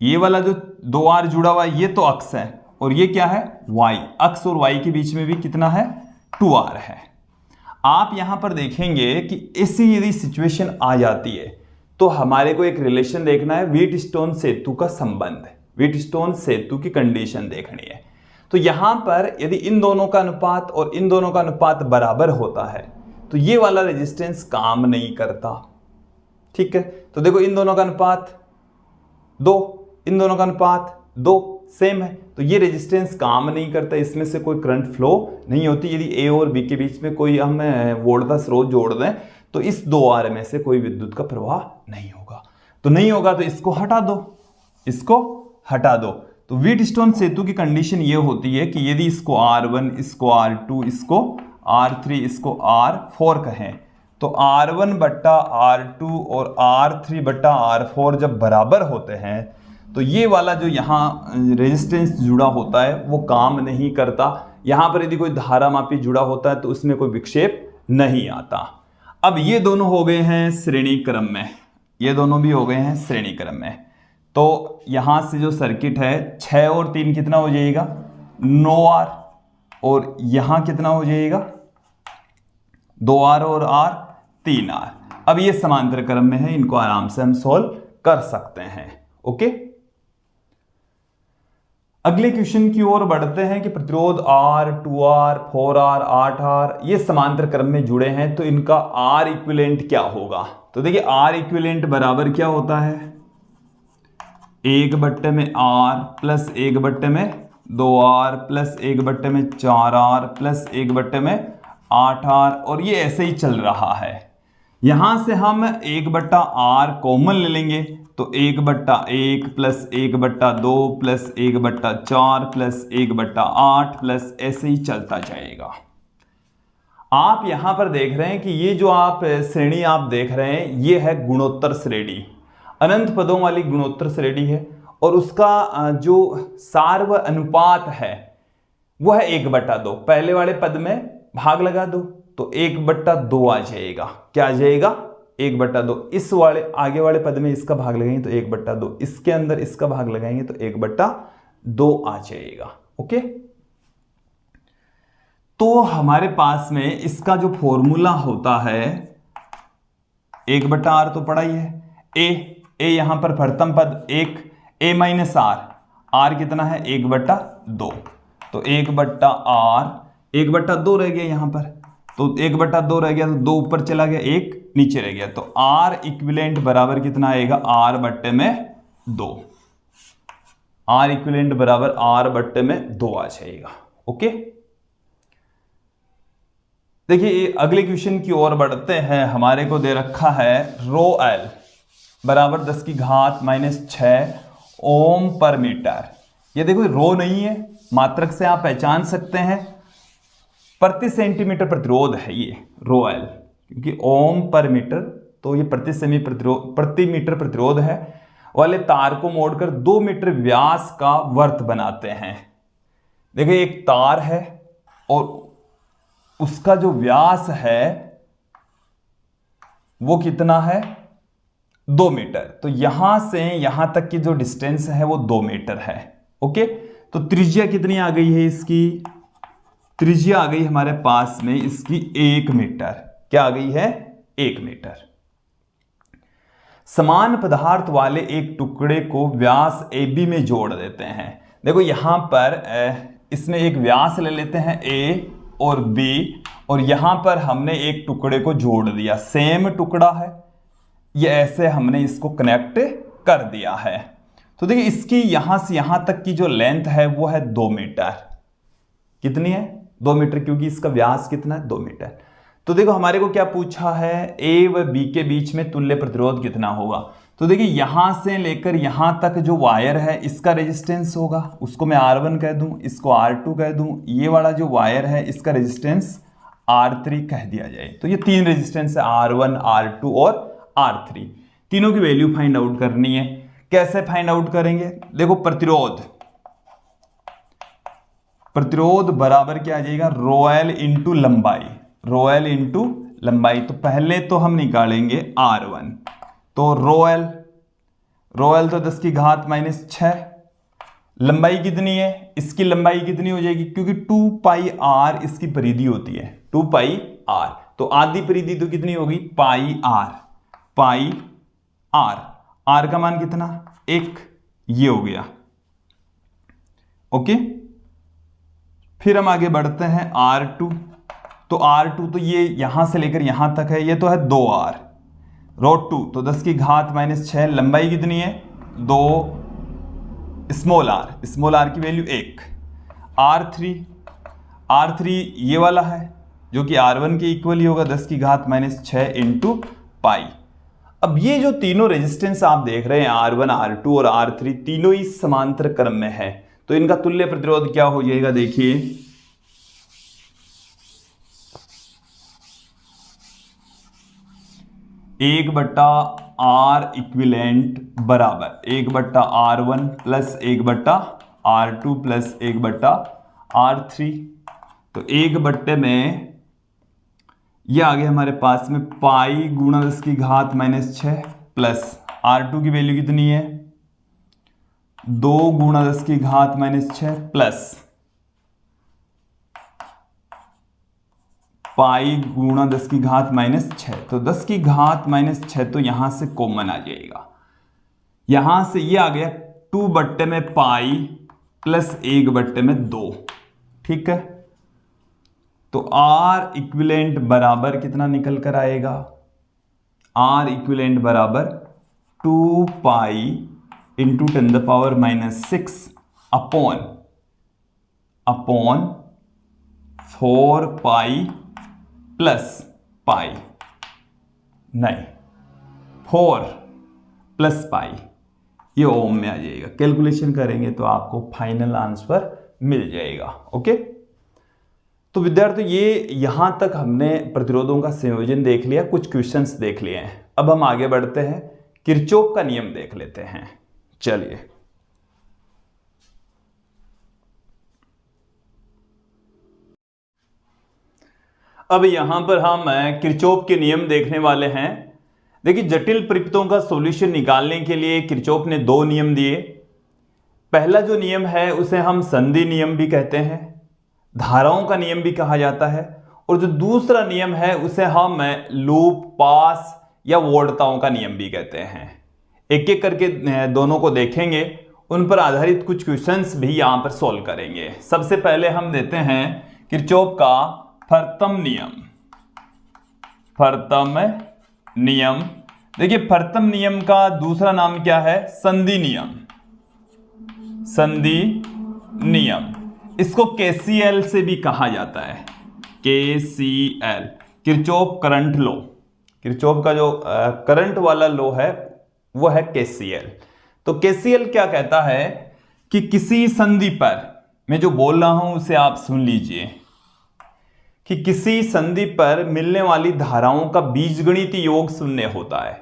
ये वाला जो 2R जुड़ा हुआ है ये तो अक्स है, और ये क्या है Y। अक्स और Y के बीच में भी कितना है 2R है। आप यहां पर देखेंगे कि ऐसी यदि सिचुएशन आ जाती है तो हमारे को एक रिलेशन देखना है, व्हीटस्टोन सेतु का संबंध, व्हीटस्टोन सेतु की कंडीशन देखनी है। तो यहां पर यदि इन दोनों का अनुपात और इन दोनों का अनुपात बराबर होता है तो ये वाला रेजिस्टेंस काम नहीं करता, ठीक है। तो देखो इन दोनों का अनुपात 2, इन दोनों का अनुपात 2 सेम है, तो ये रेजिस्टेंस काम नहीं करता, इसमें से कोई करंट फ्लो नहीं होती। यदि ए और बी के बीच में कोई हम वोल्ट का स्रोत जोड़ दें तो इस 2R में से कोई विद्युत का प्रवाह नहीं होगा। तो नहीं होगा तो इसको हटा दो, इसको हटा दो। तो व्हीटस्टोन सेतु की कंडीशन ये होती है कि यदि इसको R1, इसको R2, इसको R3, इसको R4 कहें तो R1 बट्टा R2 और R3 बट्टा R4 जब बराबर होते हैं तो ये वाला जो यहाँ रेजिस्टेंस जुड़ा होता है वो काम नहीं करता। यहाँ पर यदि कोई धारा मापी जुड़ा होता है तो उसमें कोई विक्षेप नहीं आता। अब ये दोनों हो गए हैं श्रेणी क्रम में, ये दोनों भी हो गए हैं श्रेणी क्रम में। तो यहाँ से जो सर्किट है 6 और 3 कितना हो जाएगा 9R, और यहाँ कितना हो जाएगा 2R और R 3R। अब ये समांतर क्रम में है, इनको आराम से हम सॉल्व कर सकते हैं, ओके। अगले क्वेश्चन की ओर बढ़ते हैं कि प्रतिरोध R, 2R, 4R, 8R ये समांतर क्रम में जुड़े हैं तो इनका R इक्विवेलेंट क्या होगा। तो देखिए R इक्विवेलेंट बराबर क्या होता है 1 बट्टे में R प्लस 1 बट्टे में 2R प्लस 1 बट्टे में 4R प्लस 1 बट्टे में 8R, और ये ऐसे ही चल रहा है। यहां से हम 1 बट्टा R कॉमन ले लेंगे तो 1 बट्टा 1 प्लस 1 बट्टा 2 प्लस 1 बट्टा 4 प्लस 1 बट्टा 8 प्लस ऐसे ही चलता जाएगा। आप यहां पर देख रहे हैं कि ये जो आप श्रेणी आप देख रहे हैं ये है गुणोत्तर श्रेणी, अनंत पदों वाली गुणोत्तर श्रेणी है, और उसका जो सार्व अनुपात है वह है 1 बट्टा 2। पहले वाले पद में भाग लगा दो तो 1 बट्टा 2 आ जाएगा, क्या आ जाएगा 1 बट्टा 2। इस वाले आगे वाले पद में इसका भाग लगाएंगे तो 1 बट्टा 2, इसके अंदर इसका भाग लगाएंगे तो 1 बट्टा 2 आ जाएगा, ओके। तो हमारे पास में इसका जो फॉर्मूला होता है 1 बट्टा R तो पढ़ा ही है, ए यहां पर प्रथम पद 1, A माइनस R कितना है 1 बट्टा 2, तो 1 बट्टा R 1 बट्टा 2 रह गया यहां पर, तो 1 बट्टा 2 रह गया तो 2 ऊपर चला गया 1 नीचे रह गया, तो R इक्विवेलेंट बराबर कितना आएगा R बट्टे में 2, R इक्विवेलेंट बराबर R बट्टे में 2 आ जाएगा, ओके। देखिए अगले क्वेश्चन की ओर बढ़ते हैं। हमारे को दे रखा है रो L बराबर 10 की घात -6 ओम पर मीटर। ये देखो रो नहीं है, मात्रक से आप पहचान सकते हैं, प्रति सेंटीमीटर प्रतिरोध है ये रो L, क्योंकि ओम पर मीटर तो ये प्रति मीटर प्रतिरोध है वाले तार को मोड़कर 2 मीटर व्यास का वर्त बनाते हैं। देखिए एक तार है और उसका जो व्यास है वो कितना है 2 मीटर, तो यहां से यहां तक की जो डिस्टेंस है वो 2 मीटर है, ओके। तो त्रिज्या कितनी आ गई है इसकी, त्रिज्या आ गई हमारे पास में इसकी 1 मीटर, क्या आ गई है 1 मीटर। समान पदार्थ वाले एक टुकड़े को व्यास AB में जोड़ देते हैं। देखो यहां पर इसमें एक व्यास ले लेते हैं A और B, और यहां पर हमने एक टुकड़े को जोड़ दिया, सेम टुकड़ा है, ये ऐसे हमने इसको कनेक्ट कर दिया है। तो देखिए इसकी यहां से यहां तक की जो लेंथ है वो है 2 मीटर, कितनी है 2 मीटर, क्योंकि इसका व्यास कितना है 2 मीटर। तो देखो हमारे को क्या पूछा है A व B के बीच में तुल्य प्रतिरोध कितना होगा। तो देखिए यहां से लेकर यहां तक जो वायर है इसका रेजिस्टेंस होगा, उसको मैं R1 कह दूं, इसको R2 कह दूं, ये वाला जो वायर है इसका रेजिस्टेंस R3 कह दिया जाए। तो ये 3 रेजिस्टेंस है R1, R2 और R3, तीनों की वैल्यू फाइंड आउट करनी है। कैसे फाइंड आउट करेंगे? देखो प्रतिरोध बराबर क्या आ जाएगा, रोएल इंटू लंबाई, रोएल इंटू लंबाई। तो पहले तो हम निकालेंगे R1, तो रोएल तो 10 की घात -6। लंबाई कितनी है, इसकी लंबाई कितनी हो जाएगी, क्योंकि 2 पाई r इसकी परिधि होती है, 2 पाई r, तो आधी परिधि तो कितनी होगी, पाई r। r का मान कितना, 1, ये हो गया। ओके, फिर हम आगे बढ़ते हैं R2, तो R2 तो ये यहां से लेकर यहां तक है, ये तो है 2r, √2 तो 10 की घात -6। लंबाई कितनी है, 2 स्मॉल r की वैल्यू 1। R3 ये वाला है जो कि R1 के इक्वल ही होगा, 10 की घात -6 इंटू पाई। अब ये जो तीनों रेजिस्टेंस आप देख रहे हैं R1, R2 और R3 तीनों ही समांतर क्रम में है, तो इनका तुल्य प्रतिरोध क्या हो जाएगा, देखिए 1/R इक्विवेलेंट बराबर 1/R1 plus 1/R2 plus 1/R3। तो 1 में ये आ गया हमारे पास में पाई गुणा 10 की घात -6 प्लस R2 की वैल्यू कितनी है, 2 गुणा 10 की घात -6 प्लस पाई गुणा 10 की घात -6। तो 10 की घात -6 तो यहां से कॉमन आ जाएगा, यहां से ये आ गया 2 में पाई प्लस 1/2, ठीक है। तो R इक्विवेलेंट बराबर कितना निकल कर आएगा, R इक्विवेलेंट बराबर 2 pi into 10⁻⁻6 upon 4 pi plus pi, नहीं 4 प्लस पाई, ये ओम में आ जाएगा। कैलकुलेशन करेंगे तो आपको फाइनल आंसर मिल जाएगा। ओके, तो विद्यार्थी ये यहां तक हमने प्रतिरोधों का संयोजन देख लिया, कुछ क्वेश्चंस देख लिए हैं। अब हम आगे बढ़ते हैं, किरचॉफ का नियम देख लेते हैं। चलिए, अब यहां पर हम किरचॉफ के नियम देखने वाले हैं। देखिए, जटिल परिपथों का सॉल्यूशन निकालने के लिए किरचॉफ ने 2 नियम दिए। पहला जो नियम है उसे हम संधि नियम भी कहते हैं, धाराओं का नियम भी कहा जाता है, और जो दूसरा नियम है उसे हम लूप, पास या वोल्टताओं का नियम भी कहते हैं। एक एक करके दोनों को देखेंगे, उन पर आधारित कुछ क्वेश्चंस भी यहां पर सॉल्व करेंगे। सबसे पहले हम देते हैं किरचॉफ का प्रथम नियम। देखिए, प्रथम नियम का दूसरा नाम क्या है, संधि नियम। इसको KCL से भी कहा जाता है, KCL, Kirchhoff current law. Kirchhoff का जो करंट वाला लॉ है वो है KCL। तो KCL क्या कहता है कि किसी संधि पर, मैं जो बोल रहा हूं उसे आप सुन लीजिए, कि किसी संधि पर मिलने वाली धाराओं का बीजगणित योग शून्य होता है।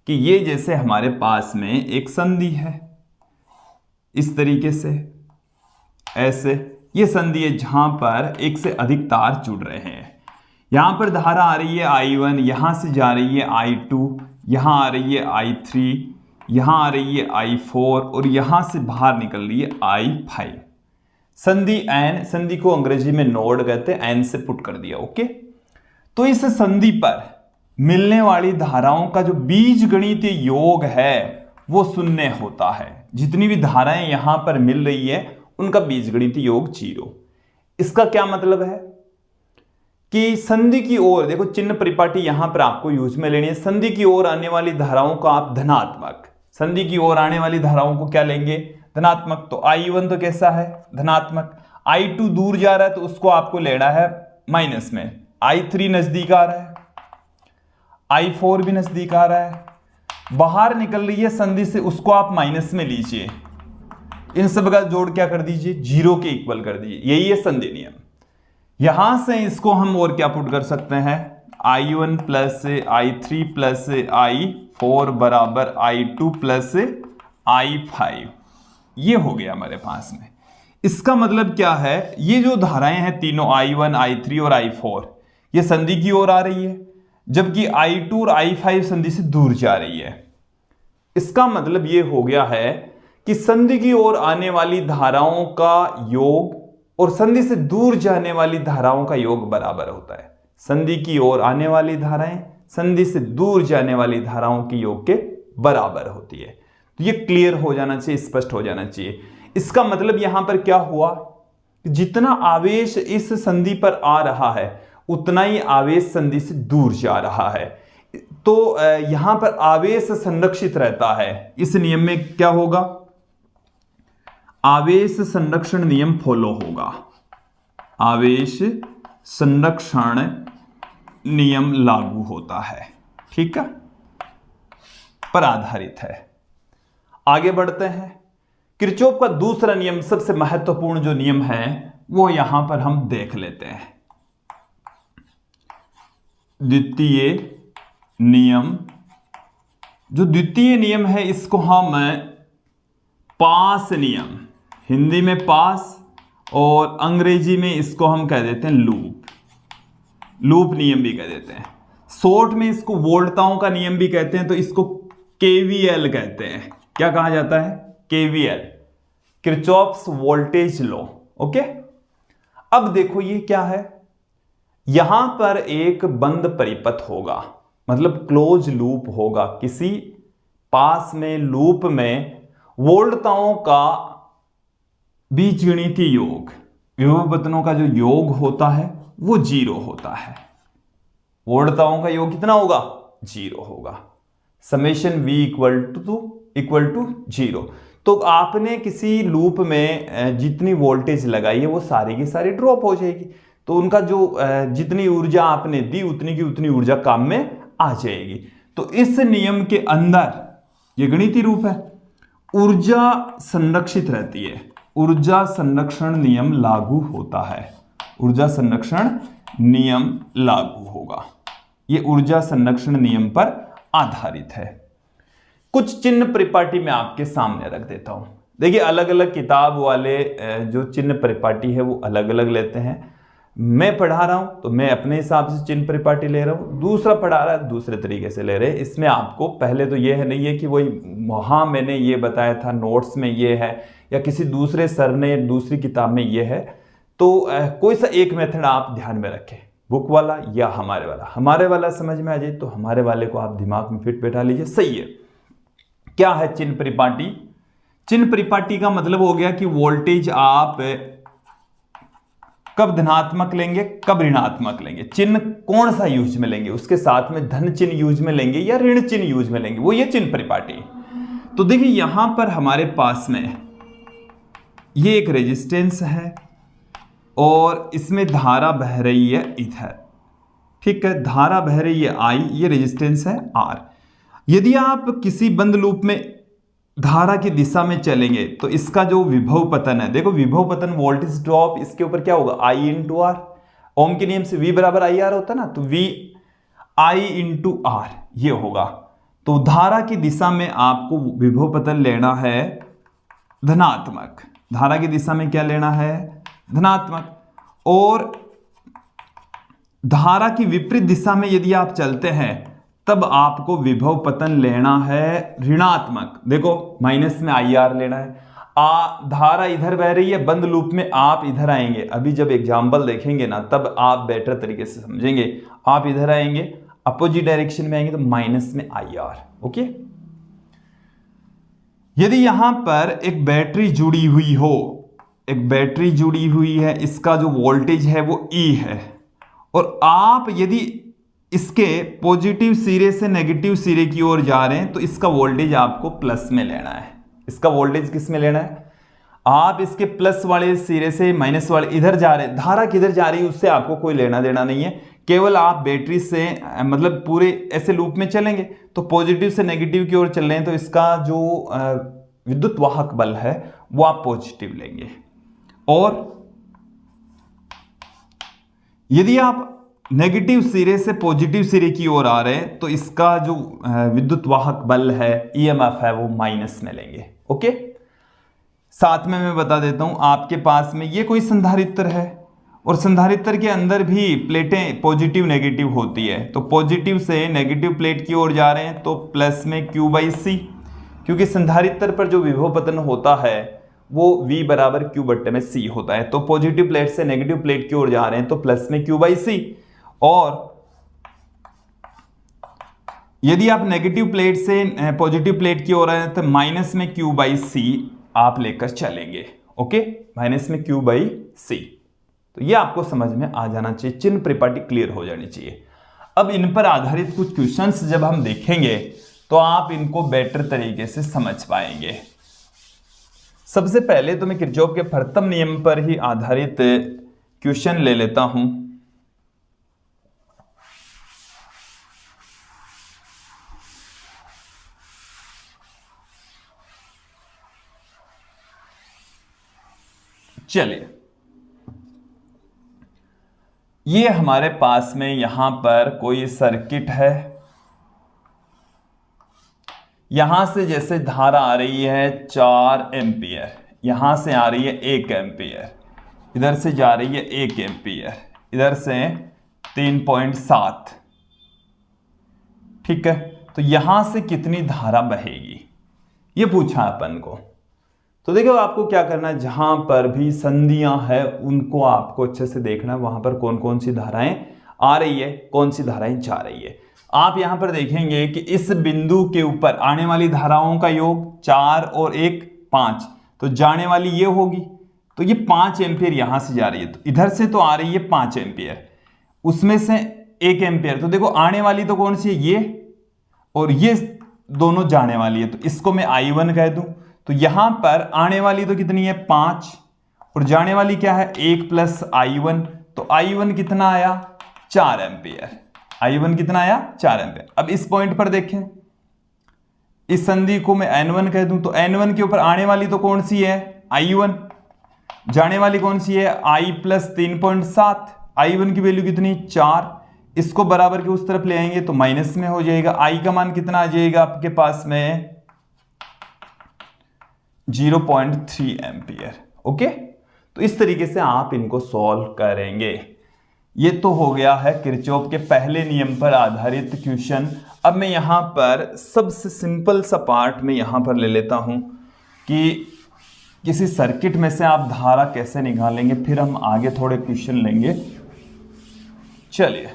कि ये जैसे हमारे पास में एक संधि है, इस तरीके से, ऐसे ये संधि है जहां पर एक से अधिक तार जुड़ रहे हैं। यहां पर धारा आ रही है I1, यहां से जा रही है I2, यहां आ रही है I3, यहां आ रही है I4 और यहां से बाहर निकल रही है I5। संधि N, संधि को अंग्रेजी में नोड कहते हैं, N से पुट कर दिया। ओके, तो इस संधि पर मिलने वाली धाराओं का जो बीजगणित योग है वो शून्य होता है। जितनी भी धाराएं यहां पर मिल रही है उनका बीजगणित योग 0। इसका क्या मतलब है कि संधि की ओर, देखो चिन्ह परिपाटी यहां पर आपको यूज में लेनी है। संधि की ओर आने वाली धाराओं को आप धनात्मक, संधि की ओर आने वाली धाराओं को क्या लेंगे, धनात्मक। तो I1 तो कैसा है, धनात्मक। I2 दूर जा रहा है तो उसको आपको लेना है माइनस में। I3 नजदीक आ रहा है, I4 भी नजदीक आ रहा है, बाहर निकल रही है संधि से, उसको आप माइनस में लीजिए। इन सब का जोड़ क्या कर दीजिए, 0 के इक्वल कर दीजिए। यही है संधि नियम। यहां से इसको हम और क्या पुट कर सकते हैं, I1 plus I3 plus I4 बराबर I2 प्लस I5, ये हो गया हमारे पास में। इसका मतलब क्या है, ये जो धाराएं हैं तीनों I1, I3 और I4 ये संधि की ओर आ रही है, जबकि I2 और I5 संधि से दूर जा रही है। इसका मतलब ये हो गया है कि संधि की ओर आने वाली धाराओं का योग और संधि से दूर जाने वाली धाराओं का योग बराबर होता है। संधि की ओर आने वाली धाराएं संधि से दूर जाने वाली धाराओं के योग के बराबर होती है। तो ये क्लियर हो जाना चाहिए, स्पष्ट हो जाना चाहिए। इसका मतलब यहां पर क्या हुआ, जितना आवेश इस संधि पर आ रहा है उतना ही आवेश संधि से दूर जा रहा है। तो यहां पर आवेश संरक्षित रहता है। इस नियम में क्या होगा, आवेश संरक्षण नियम फॉलो होगा। आवेश संरक्षण नियम लागू होता है, ठीक है, पर आधारित है। आगे बढ़ते हैं। किरचॉफ का दूसरा नियम, सबसे महत्वपूर्ण जो नियम है वो यहां पर हम देख लेते हैं। द्वितीय नियम, जो द्वितीय नियम है इसको हम पास नियम, हिंदी में पास और अंग्रेजी में इसको हम कह देते हैं लूप नियम भी कह देते हैं। शॉर्ट में इसको वोल्टताओं का नियम भी कहते हैं, तो इसको केवीएल कहते हैं। क्या कहा जाता है, KVL, Kirchhoff's voltage law. Okay, अब देखो ये क्या है, यहां पर एक बंद परिपथ होगा, मतलब क्लोज लूप होगा। किसी पास में लूप में वोल्टताओं का बीजगणितीय योग, विभवपतनों का जो योग होता है वो 0 होता है। वोल्टताओं का योग कितना होगा, 0 होगा। Summation V equal to 0। तो आपने किसी लूप में जितनी वोल्टेज लगाई है वो सारी की सारी ड्रॉप हो जाएगी। तो उनका जो जितनी ऊर्जा आपने दी उतनी की उतनी ऊर्जा काम में आ जाएगी। तो इस नियम के अंदर ये गणितीय रूप है, ऊर्जा संरक्षित रहती है। ऊर्जा संरक्षण नियम लागू होता है। ऊर्जा संरक्षण नियम लागू होगा। ये ऊर्जा संरक्षण नियम पर आधारित है। कुछ चिन्ह परिपाटी मैं आपके सामने रख देता हूं। देखिए, अलग अलग किताब वाले जो चिन्ह परिपाटी है वो अलग अलग लेते हैं। मैं पढ़ा रहा हूं तो मैं अपने हिसाब से चिन्ह परिपाटी ले रहा हूं, दूसरा पढ़ा रहा है दूसरे तरीके से ले रहे हैं। इसमें आपको पहले तो यह नहीं है कि वही वहां मैंने ये बताया था नोट्स में ये है या किसी दूसरे सर ने दूसरी किताब में ये है। तो कोई सा एक मेथड आप ध्यान में रखें, बुक वाला या हमारे वाला समझ में आ जाए तो हमारे वाले को आप दिमाग में फिट बैठा लीजिए, सही है। क्या है चिन्ह परिपाटी? चिन्ह परिपाटी का मतलब हो गया कि वोल्टेज आप कब धनात्मक लेंगे कब ऋणात्मक लेंगे, चिन्ह कौन सा यूज में लेंगे, उसके साथ में धन चिन्ह यूज में लेंगे या ऋण चिन्ह यूज में लेंगे, वो ये चिन्ह परिपाटी। तो देखिए यहां पर हमारे पास में ये एक रेजिस्टेंस है और इसमें धारा बह रही है इधर, ठीक है, धारा बह रही है I, ये रेजिस्टेंस है R। यदि आप किसी बंद लूप में धारा की दिशा में चलेंगे तो इसका जो विभव पतन है, देखो विभव पतन वोल्टेज ड्रॉप, इसके ऊपर क्या होगा I इंटू आर। ओम के नियम से V बराबर आई आर होता है ना, तो V I इंटू आर ये होगा। तो धारा की दिशा में आपको विभव पतन लेना है धनात्मक, धारा की दिशा में क्या लेना है धनात्मक, और धारा की विपरीत दिशा में यदि आप चलते हैं तब आपको विभव पतन लेना है ऋणात्मक। देखो माइनस में आई आर लेना है। धारा इधर बह रही है बंद लूप में, आप इधर आएंगे, अभी जब एग्जाम्पल देखेंगे ना तब आप बेटर तरीके से समझेंगे। आप इधर आएंगे अपोजिट डायरेक्शन में आएंगे तो माइनस में आई आर। ओके, यदि यहां पर एक बैटरी जुड़ी हुई हो, एक बैटरी जुड़ी हुई है, इसका जो वोल्टेज है वो E है, और आप यदि इसके पॉजिटिव सिरे से नेगेटिव सिरे की ओर जा रहे हैं तो इसका वोल्टेज आपको प्लस में लेना है। इसका वोल्टेज किस में लेना है, आप इसके प्लस वाले सिरे से माइनस वाले इधर जा रहे हैं, धारा किधर जा रही है उससे आपको कोई लेना देना नहीं है। केवल आप बैटरी से मतलब पूरे ऐसे लूप में चलेंगे तो पॉजिटिव से नेगेटिव की ओर चल रहे हैं तो इसका जो विद्युत वाहक बल है वो आप पॉजिटिव लेंगे। और यदि आप नेगेटिव सिरे से पॉजिटिव सिरे की ओर आ रहे हैं तो इसका जो विद्युत वाहक बल है ईएमएफ है वो माइनस में लेंगे। ओके, साथ में मैं बता देता हूं आपके पास में ये कोई संधारित्र है और संधारित्र के अंदर भी प्लेटें पॉजिटिव नेगेटिव होती है, तो पॉजिटिव से नेगेटिव प्लेट की ओर जा रहे हैं तो प्लस में Q/C, क्योंकि संधारित्र पर जो विभव पतन होता है वो V बराबर Q/C होता है, तो पॉजिटिव प्लेट से नेगेटिव प्लेट की ओर जा रहे हैं तो प्लस में Q/C, और यदि आप नेगेटिव प्लेट से पॉजिटिव प्लेट की ओर आए तो माइनस में Q/C आप लेकर चलेंगे। ओके, माइनस में Q/C, तो ये आपको समझ में आ जाना चाहिए, चिन्ह परिपाटी क्लियर हो जानी चाहिए। अब इन पर आधारित कुछ क्वेश्चंस जब हम देखेंगे तो आप इनको बेटर तरीके से समझ पाएंगे। सबसे पहले तो मैं किरचॉफ के प्रथम नियम पर ही आधारित क्वेश्चन ले लेता हूं। चलिए, ये हमारे पास में यहां पर कोई सर्किट है, यहां से जैसे धारा आ रही है 4 एम्पियर, यहां से आ रही है 1 एम्पियर, इधर से जा रही है 1 एम्पियर, इधर से 3.7, ठीक है। तो यहां से कितनी धारा बहेगी ये पूछा अपन को। तो देखो आपको क्या करना है, जहां पर भी संधियां है उनको आपको अच्छे से देखना है, वहां पर कौन कौन सी धाराएं आ रही है, कौन सी धाराएं जा रही है। आप यहां पर देखेंगे कि इस बिंदु के ऊपर आने वाली धाराओं का योग 4 और 1 5, तो जाने वाली ये होगी, तो ये 5 एम्पियर यहां से जा रही है, तो इधर से तो आ रही है 5 एम्पियर, उसमें से 1 एम्पियर, तो देखो आने वाली तो कौन सी है, ये और ये दोनों जाने वाली है, तो इसको मैं I1 कह दूं। तो यहां पर आने वाली तो कितनी है 5 और जाने वाली क्या है 1 प्लस I1, तो I1 कितना आया 4 एम्पियर, I1 कितना आया 4 एम्पियर। अब इस पॉइंट पर देखें, इस संधि को मैं N1 कह दूं, तो N1 के ऊपर आने वाली तो कौन सी है I1, जाने वाली कौन सी है I प्लस 3.7, I1 की वैल्यू कितनी 4, इसको बराबर के उस तरफ ले आएंगे तो माइनस में हो जाएगा, I का मान कितना आ जाएगा आपके पास में 0.3 एम्पियर। ओके, तो इस तरीके से आप इनको सॉल्व करेंगे। ये तो हो गया है किरचॉफ के पहले नियम पर आधारित क्वेश्चन। अब मैं यहां पर सबसे सिंपल सा पार्ट में यहां पर ले लेता हूं कि किसी सर्किट में से आप धारा कैसे निकालेंगे, फिर हम आगे थोड़े क्वेश्चन लेंगे। चलिए,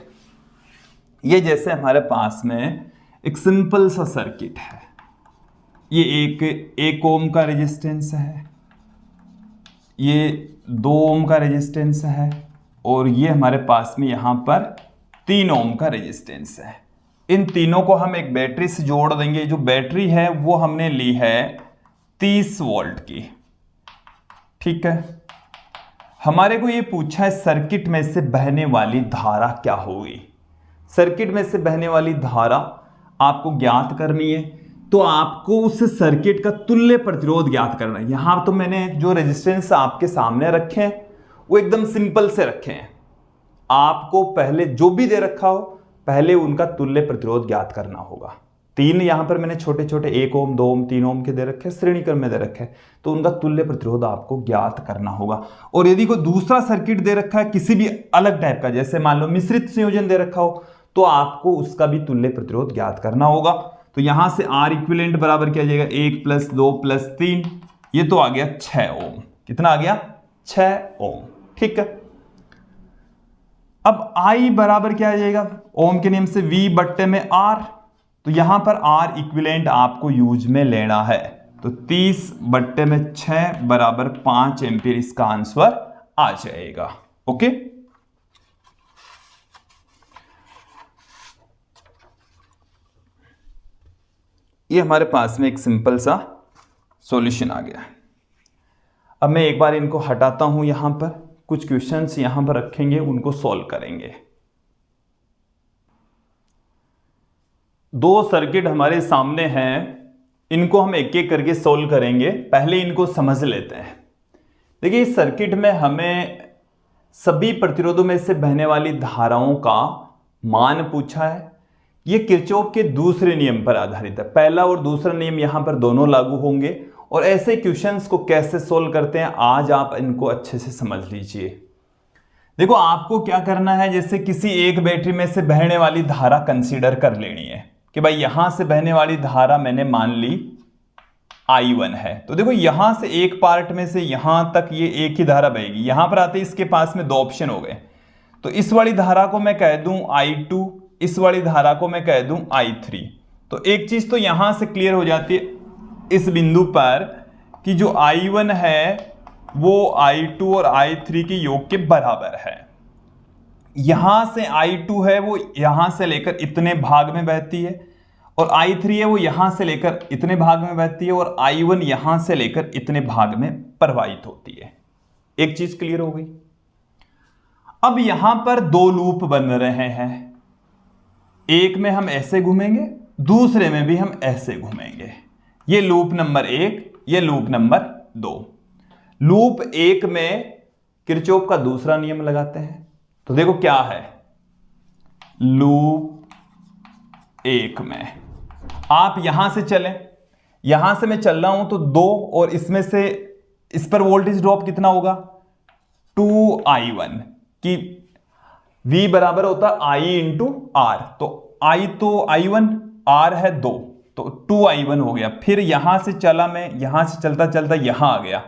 ये जैसे हमारे पास में एक सिंपल सा सर्किट है, ये एक ओम का रेजिस्टेंस है, ये 2 ओम का रेजिस्टेंस है, और ये हमारे पास में यहां पर 3 ओम का रेजिस्टेंस है। इन तीनों को हम एक बैटरी से जोड़ देंगे। जो बैटरी है वो हमने ली है 30 वोल्ट की, ठीक है। हमारे को ये पूछा है सर्किट में से बहने वाली धारा क्या होगी। सर्किट में से बहने वाली धारा आपको ज्ञात करनी है, तो आपको उस सर्किट का तुल्य प्रतिरोध ज्ञात करना है। यहां तो मैंने जो रेजिस्टेंस आपके सामने रखे हैं वो एकदम सिंपल से रखे हैं। आपको पहले जो भी दे रखा हो पहले उनका तुल्य प्रतिरोध ज्ञात करना होगा। 3 यहां पर मैंने छोटे छोटे 1 ओम 2 ओम 3 ओम के दे रखे, श्रेणी क्रम में दे रखे, तो उनका तुल्य प्रतिरोध आपको ज्ञात करना होगा। और यदि कोई दूसरा सर्किट दे रखा है किसी भी अलग टाइप का, जैसे मान लो मिश्रित संयोजन दे रखा हो, तो आपको उसका भी तुल्य प्रतिरोध ज्ञात करना होगा। तो यहां से R इक्विवेलेंट बराबर क्या आ जाएगा 1 प्लस 2 प्लस 3, ये तो आ गया 6 ओम। कितना आ गया 6 ओम, ठीक है। अब I बराबर क्या आ जाएगा ओम के नियम से V बट्टे में R, तो यहां पर R इक्विवेलेंट आपको यूज में लेना है, तो 30 बट्टे में 6 बराबर 5 एम्पीयर इसका आंसर आ जाएगा। ओके, ये हमारे पास में एक सिंपल सा सॉल्यूशन आ गया। अब मैं एक बार इनको हटाता हूं, यहां पर कुछ क्वेश्चंस यहां पर रखेंगे, उनको सॉल्व करेंगे। 2 सर्किट हमारे सामने हैं, इनको हम एक एक करके सॉल्व करेंगे। पहले इनको समझ लेते हैं। देखिए इस सर्किट में हमें सभी प्रतिरोधों में से बहने वाली धाराओं का मान पूछा है। यह किरचॉफ के दूसरे नियम पर आधारित है। पहला और दूसरा नियम यहां पर दोनों लागू होंगे और ऐसे क्वेश्चंस को कैसे सोल्व करते हैं आज आप इनको अच्छे से समझ लीजिए। देखो आपको क्या करना है, जैसे किसी एक बैटरी में से बहने वाली धारा कंसीडर कर लेनी है कि भाई यहां से बहने वाली धारा मैंने मान ली I1 है। तो देखो यहां से एक पार्ट में से यहां तक ये एक ही धारा बहेगी। यहां पर आते इसके पास में दो ऑप्शन हो गए, तो इस वाली धारा को मैं कह दूं I2, इस वाली धारा को मैं कह दूं I3। तो एक चीज तो यहां से क्लियर हो जाती है इस बिंदु पर कि जो I1 है वो I2 और I3 के योग के बराबर है। यहां से I2 है वो यहां से लेकर इतने भाग में बहती है और I3 है वो यहां से लेकर इतने भाग में बहती है और I1 यहां से लेकर इतने भाग में प्रवाहित होती है। एक चीज क्लियर हो गई। अब यहां पर दो लूप बन रहे हैं, एक में हम ऐसे घूमेंगे, दूसरे में भी हम ऐसे घूमेंगे। ये लूप नंबर 1, ये लूप नंबर 2। लूप 1 में किरचॉफ का दूसरा नियम लगाते हैं। तो देखो क्या है, लूप 1 में आप यहां से चलें, यहां से मैं चल रहा हूं तो 2 और इसमें से इस पर वोल्टेज ड्रॉप कितना होगा 2I1 कि V बराबर होता I इंटू R। तो I तो I1, R है 2, तो 2I1 हो गया। फिर यहां से चला मैं, यहां से चलता चलता यहां आ गया।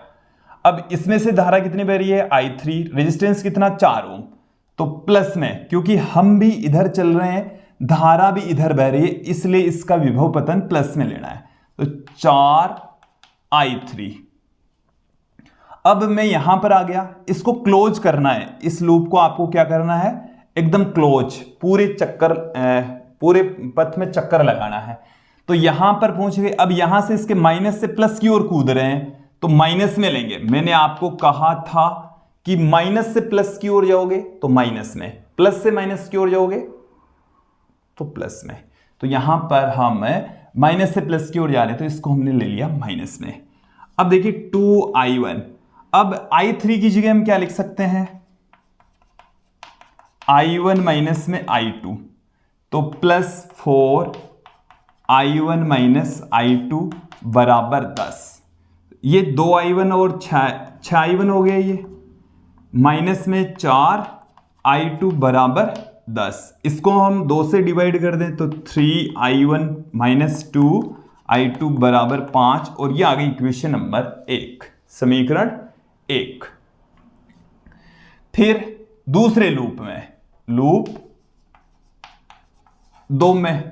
अब इसमें से धारा कितनी बह रही है I3, रेजिस्टेंस कितना 4 ओम, तो प्लस में, क्योंकि हम भी इधर चल रहे हैं धारा भी इधर बह रही है इसलिए इसका विभव पतन प्लस में लेना है, तो 4I3। अब मैं यहां पर आ गया, इसको क्लोज करना है, इस लूप को आपको क्या करना है एकदम क्लोज, पूरे चक्कर पूरे पथ में चक्कर लगाना है। तो यहां पर पहुंच गए। अब यहां से इसके माइनस से प्लस की ओर कूद रहे हैं तो माइनस में लेंगे। मैंने आपको कहा था कि माइनस से प्लस की ओर जाओगे तो माइनस में, प्लस से माइनस की ओर जाओगे तो प्लस में। तो यहां पर हम माइनस से प्लस की ओर जा रहे हैं तो इसको हमने ले लिया माइनस में। अब देखिए 2I1, अब I3 की जगह हम क्या लिख सकते हैं I1 माइनस में I2, तो प्लस 4I1 माइनस I2 बराबर 10। ये 2I1 और 6I1 हो गया, ये माइनस में 4I2 बराबर 10। इसको हम 2 से डिवाइड कर दें तो 3I1 माइनस 2I2 बराबर 5 और ये आ गई इक्वेशन नंबर 1, समीकरण 1। फिर दूसरे लूप में, लूप 2 में,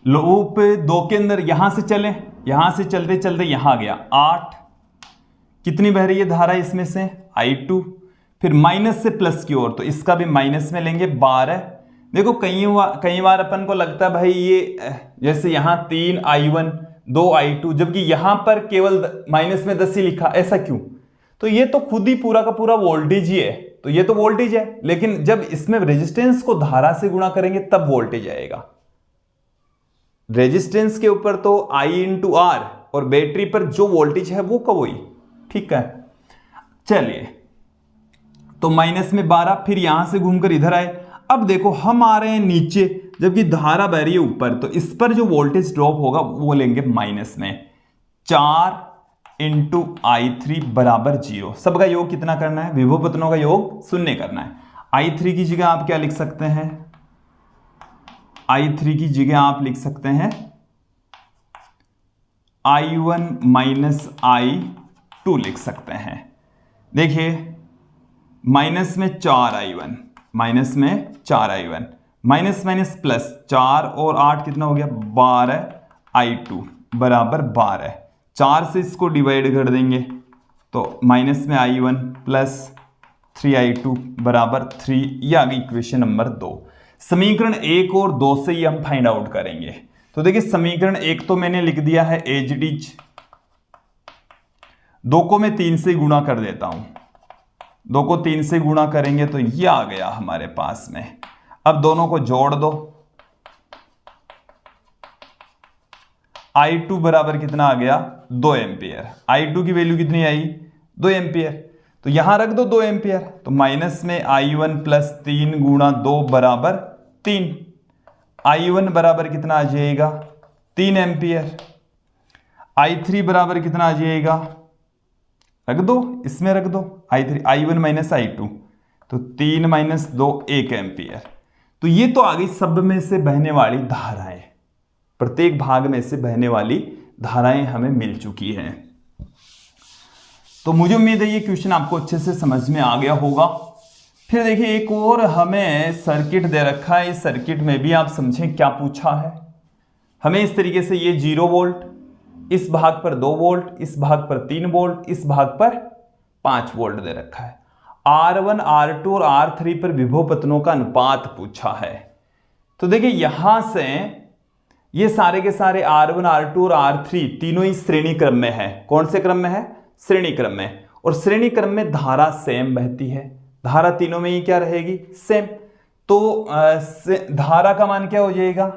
लूप 2 के अंदर यहां से चलें, यहां से चलते चलते यहां गया 8, कितनी बह रही है धारा इसमें से I2, फिर माइनस से प्लस की ओर तो इसका भी माइनस में लेंगे 12। देखो कई बार अपन को लगता है भाई ये जैसे यहां 3I1 2I2 जबकि यहां पर केवल माइनस में 10 ही लिखा, ऐसा क्यों? तो ये तो खुद ही पूरा का पूरा वोल्टेज ही है, तो ये तो वोल्टेज है, लेकिन जब इसमें रेजिस्टेंस को धारा से गुणा करेंगे तब वोल्टेज आएगा। रेजिस्टेंस के ऊपर तो I इंटू R और बैटरी पर जो वोल्टेज है वो का वही, ठीक है। चलिए, तो माइनस में 12, फिर यहां से घूमकर इधर आए। अब देखो हम आ रहे हैं नीचे जबकि धारा बह रही है ऊपर, तो इस पर जो वोल्टेज ड्रॉप होगा वो लेंगे माइनस में 4 इंटू I3 बराबर 0। सबका योग कितना करना है, विभव पतनों का योग 0 करना है। I3 की जगह आप क्या लिख सकते हैं, I3 की जगह आप लिख सकते हैं I1 माइनस I2 लिख सकते हैं। देखिए माइनस में 4I1, माइनस में 4I1, माइनस माइनस प्लस 4 और 8 कितना हो गया 12I2 बराबर 12। 4 से इसको डिवाइड कर देंगे तो माइनस में I1 प्लस 3I2 बराबर 3। ये आ गई इक्वेशन नंबर 2। समीकरण 1 और 2 से ही हम फाइंड आउट करेंगे। तो देखिए समीकरण 1 तो मैंने लिख दिया है एज इट इज, 2 को मैं 3 से गुणा कर देता हूं, 2 को 3 से गुणा करेंगे तो ये आ गया हमारे पास में। अब दोनों को जोड़ दो, I2 बराबर कितना आ गया 2 एम्पियर। I2 की वैल्यू कितनी आई 2 एम्पियर। तो यहां रख दो 2 एम्पियर, तो माइनस में I1 प्लस 3 गुणा 2 बराबर 3। I1 बराबर कितना आ जाएगा 3 एम्पियर। I3 बराबर कितना आ जाएगा, रख दो इसमें रख दो I3 I1 माइनस I2, तो 3 माइनस 2 1 एम्पियर। तो ये तो आ गई सब में से बहने वाली धाराएं, प्रत्येक भाग में से बहने वाली धाराएं हमें मिल चुकी हैं। तो मुझे उम्मीद है ये क्वेश्चन आपको अच्छे से समझ में आ गया होगा। फिर देखिए एक और हमें सर्किट दे रखा है, इस सर्किट में भी आप समझें क्या पूछा है। हमें इस तरीके से ये 0 वोल्ट, इस भाग पर 2 वोल्ट, इस भाग पर 3 वोल्ट, इस भाग पर 5 वोल्ट दे रखा है। R1, R2 और R3 पर विभव पतनों का अनुपात पूछा है। तो देखिए यहां से ये सारे के सारे R1, R2 और R3 तीनों ही श्रेणी क्रम में है। कौन से क्रम में है, श्रेणी क्रम में। और श्रेणी क्रम में धारा सेम बहती है, धारा तीनों में ही क्या रहेगी, सेम। तो धारा का मान क्या हो जाएगा,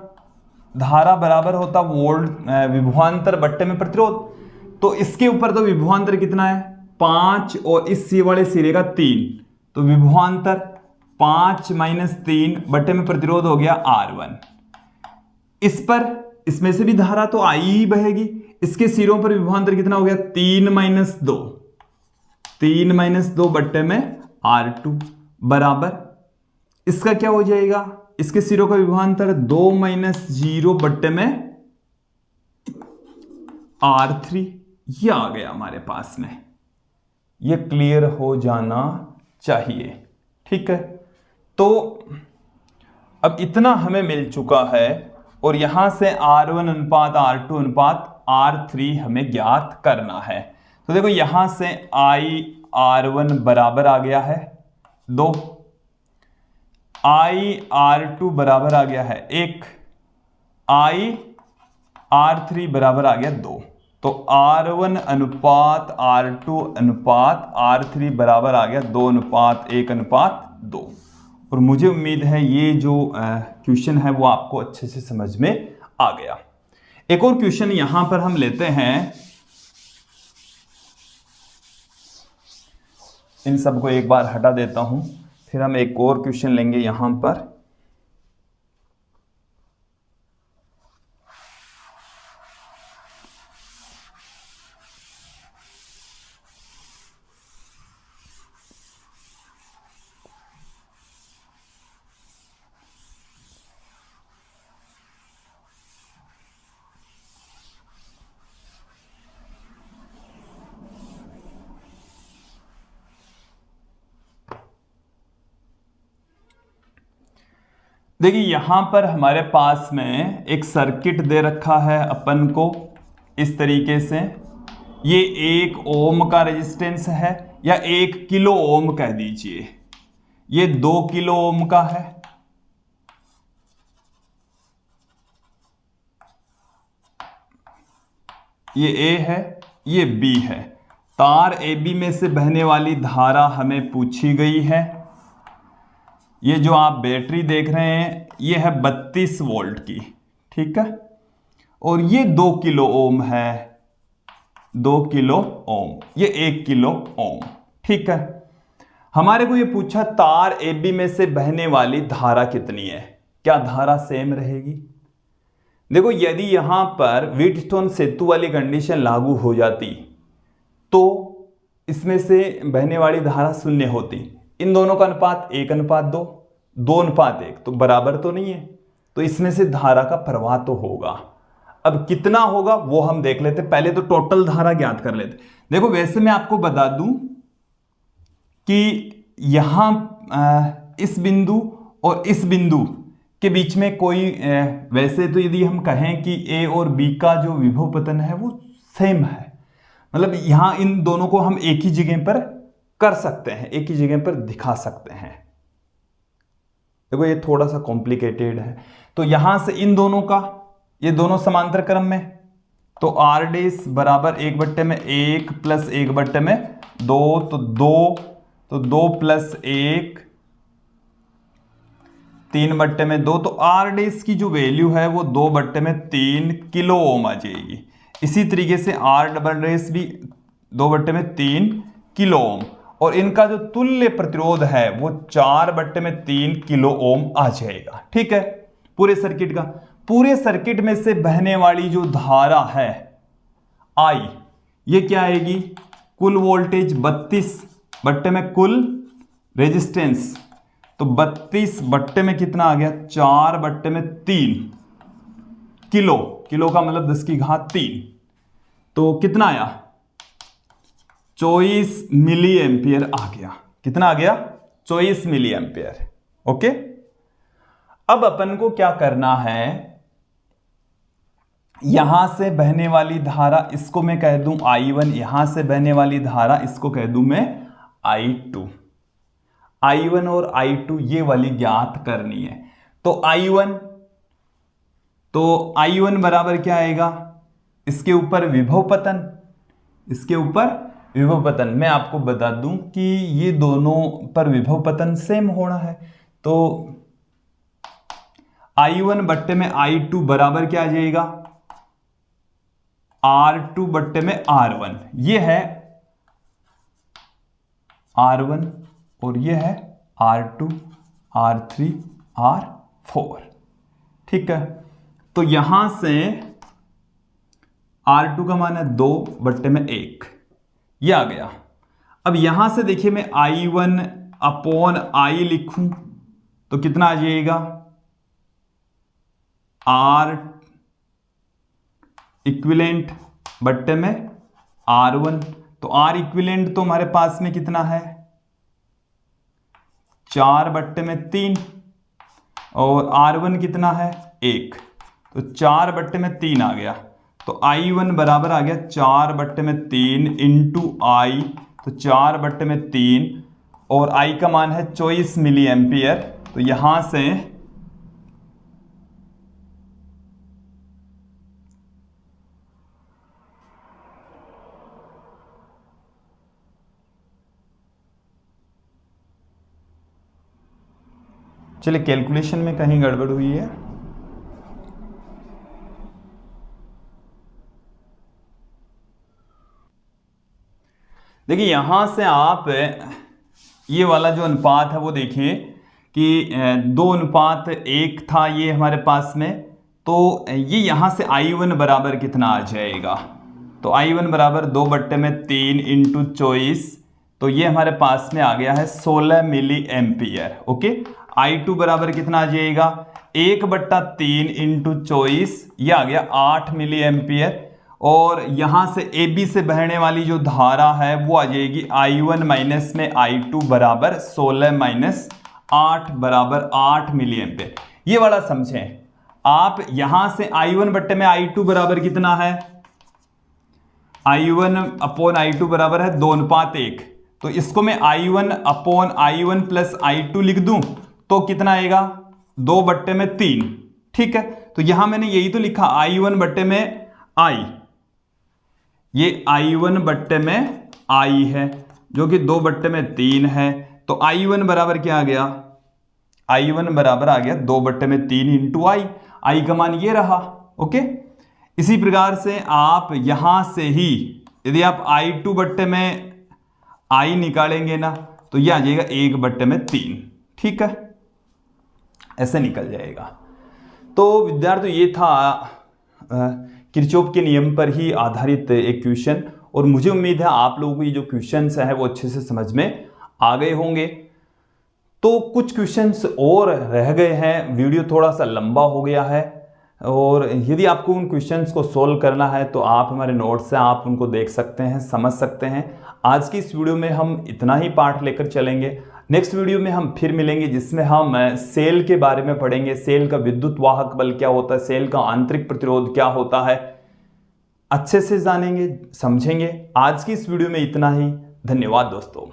धारा बराबर होता वोल्ट विभवांतर बट्टे में प्रतिरोध। तो इसके ऊपर तो विभवांतर कितना है 5 और इस वाले सिरे का 3, तो विभवांतर 5 माइनस 3 बट्टे में प्रतिरोध हो गया R1। इस पर इसमें से भी धारा तो आई ही बहेगी। इसके सिरों पर विभवांतर कितना हो गया 3 माइनस 2, 3 माइनस 2 बट्टे में R2 बराबर इसका क्या हो जाएगा, इसके सिरों का विभवांतर 2 माइनस 0 बट्टे में R3। ये आ गया हमारे पास में, ये क्लियर हो जाना चाहिए। ठीक है, तो अब इतना हमें मिल चुका है और यहां से R1 अनुपात R2 अनुपात R3 हमें ज्ञात करना है। तो देखो यहां से IR1 बराबर आ गया है 2, IR2 बराबर आ गया है 1, IR3 बराबर आ गया 2। तो R1 अनुपात R2 अनुपात R3 बराबर आ गया 2 अनुपात 1 अनुपात 2। और मुझे उम्मीद है ये जो क्वेश्चन है वो आपको अच्छे से समझ में आ गया। एक और क्वेश्चन यहां पर हम लेते हैं, इन सबको एक बार हटा देता हूं, फिर हम एक और क्वेश्चन लेंगे यहां पर। देखिए यहां पर हमारे पास में एक सर्किट दे रखा है अपन को इस तरीके से। ये 1 ओम का रेजिस्टेंस है या 1 किलो ओम कह दीजिए, ये 2 किलो ओम का है, ये A है, ये B है। तार AB में से बहने वाली धारा हमें पूछी गई है। ये जो आप बैटरी देख रहे हैं ये है 32 वोल्ट की, ठीक है, और ये 2 किलो ओम है, 2 किलो ओम, ये 1 किलो ओम। ठीक है, हमारे को ये पूछा तार AB में से बहने वाली धारा कितनी है, क्या धारा सेम रहेगी। देखो यदि यहां पर व्हीटस्टोन सेतु वाली कंडीशन लागू हो जाती तो इसमें से बहने वाली धारा 0 होती। इन दोनों का अनुपात 1 अनुपात 2, 2 अनुपात 1, तो बराबर तो नहीं है, तो इसमें से धारा का प्रवाह तो होगा। अब कितना होगा वो हम देख लेते, पहले तो टोटल धारा ज्ञात कर लेते। देखो वैसे मैं आपको बता दूं कि यहां इस बिंदु और इस बिंदु के बीच में कोई वैसे तो यदि हम कहें कि A और B का जो विभव पतन है वो सेम है, मतलब यहां इन दोनों को हम एक ही जगह पर कर सकते हैं, एक ही जगह पर दिखा सकते हैं। देखो ये थोड़ा सा कॉम्प्लिकेटेड है, तो यहां से इन दोनों का, ये दोनों समांतर क्रम में, तो R डैश बराबर 1/1 प्लस 1/2, तो 2 प्लस 1 3/2, तो R डैश की जो वैल्यू है वो 2/3 किलो ओम आ जाएगी। इसी तरीके से R डबल डैश भी 2/3 किलो ओम, और इनका जो तुल्य प्रतिरोध है वो 4/3 किलो ओम आ जाएगा। ठीक है, पूरे सर्किट का। पूरे सर्किट में से बहने वाली जो धारा है आई, ये क्या आएगी, कुल वोल्टेज 32 में कुल रेजिस्टेंस, तो 32 में कितना आ गया, 4/3 किलो, किलो का मतलब 10⁻3, तो कितना आया, 24 मिली एम्पियर आ गया। कितना आ गया, 24 मिली एम्पियर। ओके, अब अपन को क्या करना है, यहां से बहने वाली धारा, इसको मैं कह दूं I1, यहां से बहने वाली धारा इसको कह दूं मैं I2। I1 और I2 ये वाली ज्ञात करनी है। तो I1 बराबर क्या आएगा, इसके ऊपर विभव पतन, इसके ऊपर विभव पतन। मैं आपको बता दूं कि ये दोनों पर विभव पतन सेम होना है, तो I1 बट्टे में I2 बराबर क्या आ जाएगा, R2 बट्टे में R1। ये है R1 और ये है R2, R3, R4। ठीक है, तो यहां से R2 का मान है 2/1, ये आ गया। अब यहां से देखिए मैं I1 अपॉन I लिखूं तो कितना आ जाएगा, R इक्विवेलेंट बट्टे में R1। तो R इक्विवेलेंट तो हमारे पास में कितना है, 4/3, और R1 कितना है 1, तो 4/3 आ गया। तो I1 बराबर आ गया 4/3 इंटू I, तो 4/3, और I का मान है 24 मिली एम्पियर। तो यहां से चलिए, कैलकुलेशन में कहीं गड़बड़ हुई है। देखिए यहां से आप ये वाला जो अनुपात है वो देखिए कि 2:1 था ये हमारे पास में, तो ये यहां से I1 बराबर कितना आ जाएगा, तो I1 बराबर 2/3 इंटू 24, तो ये हमारे पास में आ गया है 16 मिली एम्पियर। ओके, I2 बराबर कितना आ जाएगा, 1/3 इंटू 24, ये आ गया 8 मिली एम्पियर। और यहां से AB से बहने वाली जो धारा है वो आ जाएगी I1 माइनस में I2 बराबर 16 माइनस 8 बराबर 8 मिली एम्पियर। ये वाला समझें आप, यहां से I1 बट्टे में I2 बराबर कितना है, I1 अपॉन I2 बराबर है 2:1, तो इसको मैं I1 upon I1 plus I2 लिख दूं तो कितना आएगा, 2/3। ठीक है, तो यहां मैंने यही तो लिखा I1 बट्टे में I, ये I1 बट्टे में I है जो कि 2/3 है। तो I1 बराबर क्या आ गया, I1 बराबर आ गया 2/3 इंटू I का मान ये रहा। ओके, इसी प्रकार से आप यहां से ही यदि आप I2 बट्टे में I निकालेंगे ना तो ये आ जाएगा 1/3। ठीक है, ऐसे निकल जाएगा। तो विद्यार्थी ये था किरचॉफ के नियम पर ही आधारित एक क्वेश्चन, और मुझे उम्मीद है आप लोगों को ये जो क्वेश्चंस है वो अच्छे से समझ में आ गए होंगे। तो कुछ क्वेश्चंस और रह गए हैं, वीडियो थोड़ा सा लंबा हो गया है, और यदि आपको उन क्वेश्चंस को सोल्व करना है तो आप हमारे नोट्स से आप उनको देख सकते हैं, समझ सकते हैं। आज की इस वीडियो में हम इतना ही पार्ट लेकर चलेंगे। नेक्स्ट वीडियो में हम फिर मिलेंगे जिसमें हम सेल के बारे में पढ़ेंगे, सेल का विद्युत वाहक बल क्या होता है, सेल का आंतरिक प्रतिरोध क्या होता है, अच्छे से जानेंगे, समझेंगे। आज की इस वीडियो में इतना ही। धन्यवाद दोस्तों।